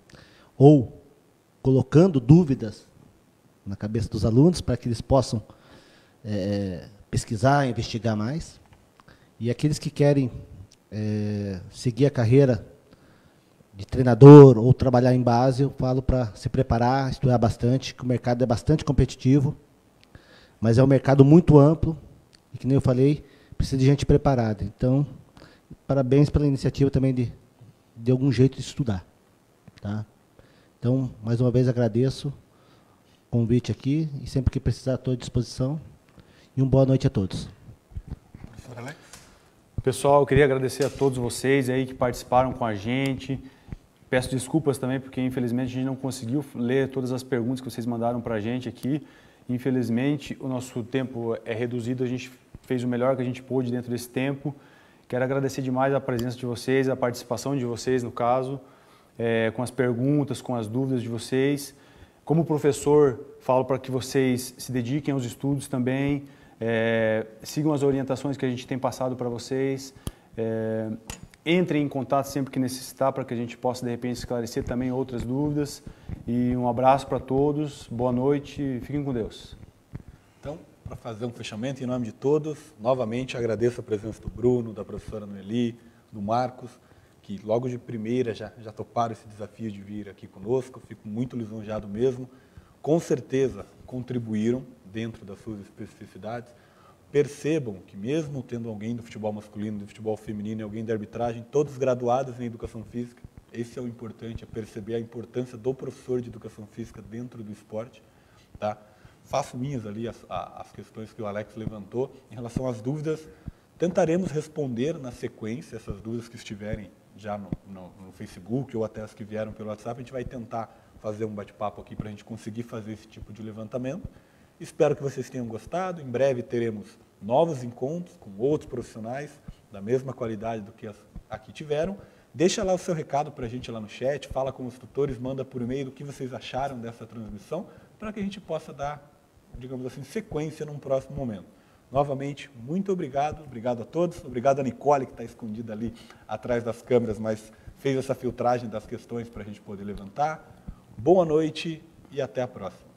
ou colocando dúvidas na cabeça dos alunos para que eles possam pesquisar, investigar mais. E aqueles que querem seguir a carreira de treinador ou trabalhar em base, eu falo para se preparar, estudar bastante, que o mercado é bastante competitivo, mas é um mercado muito amplo e, que nem eu falei, precisa de gente preparada. Então, parabéns pela iniciativa também de algum jeito de estudar. Tá? Então, mais uma vez agradeço o convite aqui e sempre que precisar estou à disposição. E uma boa noite a todos. Professor Alex? Pessoal, eu queria agradecer a todos vocês aí que participaram com a gente. Peço desculpas também, porque infelizmente a gente não conseguiu ler todas as perguntas que vocês mandaram para a gente aqui. Infelizmente, o nosso tempo é reduzido, a gente fez o melhor que a gente pôde dentro desse tempo. Quero agradecer demais a presença de vocês, a participação de vocês, no caso, com as perguntas, com as dúvidas de vocês. Como professor, falo para que vocês se dediquem aos estudos também, sigam as orientações que a gente tem passado para vocês, entrem em contato sempre que necessitar para que a gente possa, de repente, esclarecer também outras dúvidas. E um abraço para todos, boa noite e fiquem com Deus. Então, para fazer um fechamento, em nome de todos, novamente agradeço a presença do Bruno, da professora Noeli, do Marcos, que logo de primeira já toparam esse desafio de vir aqui conosco. Fico muito lisonjeado mesmo. Com certeza contribuíram dentro das suas especificidades. Percebam que mesmo tendo alguém do futebol masculino, do futebol feminino e alguém da arbitragem, todos graduados em educação física, esse é o importante, é perceber a importância do professor de educação física dentro do esporte. Tá? Faço minhas ali as questões que o Alex levantou. Em relação às dúvidas, tentaremos responder na sequência essas dúvidas que estiverem já no Facebook ou até as que vieram pelo WhatsApp. A gente vai tentar fazer um bate-papo aqui para a gente conseguir fazer esse tipo de levantamento. Espero que vocês tenham gostado. Em breve teremos novos encontros com outros profissionais da mesma qualidade do que aqui tiveram. Deixa lá o seu recado para a gente lá no chat, fala com os tutores, manda por e-mail o que vocês acharam dessa transmissão, para que a gente possa dar, digamos assim, sequência num próximo momento. Novamente, muito obrigado a todos, obrigado a Nicole, que está escondida ali atrás das câmeras, mas fez essa filtragem das questões para a gente poder levantar. Boa noite e até a próxima.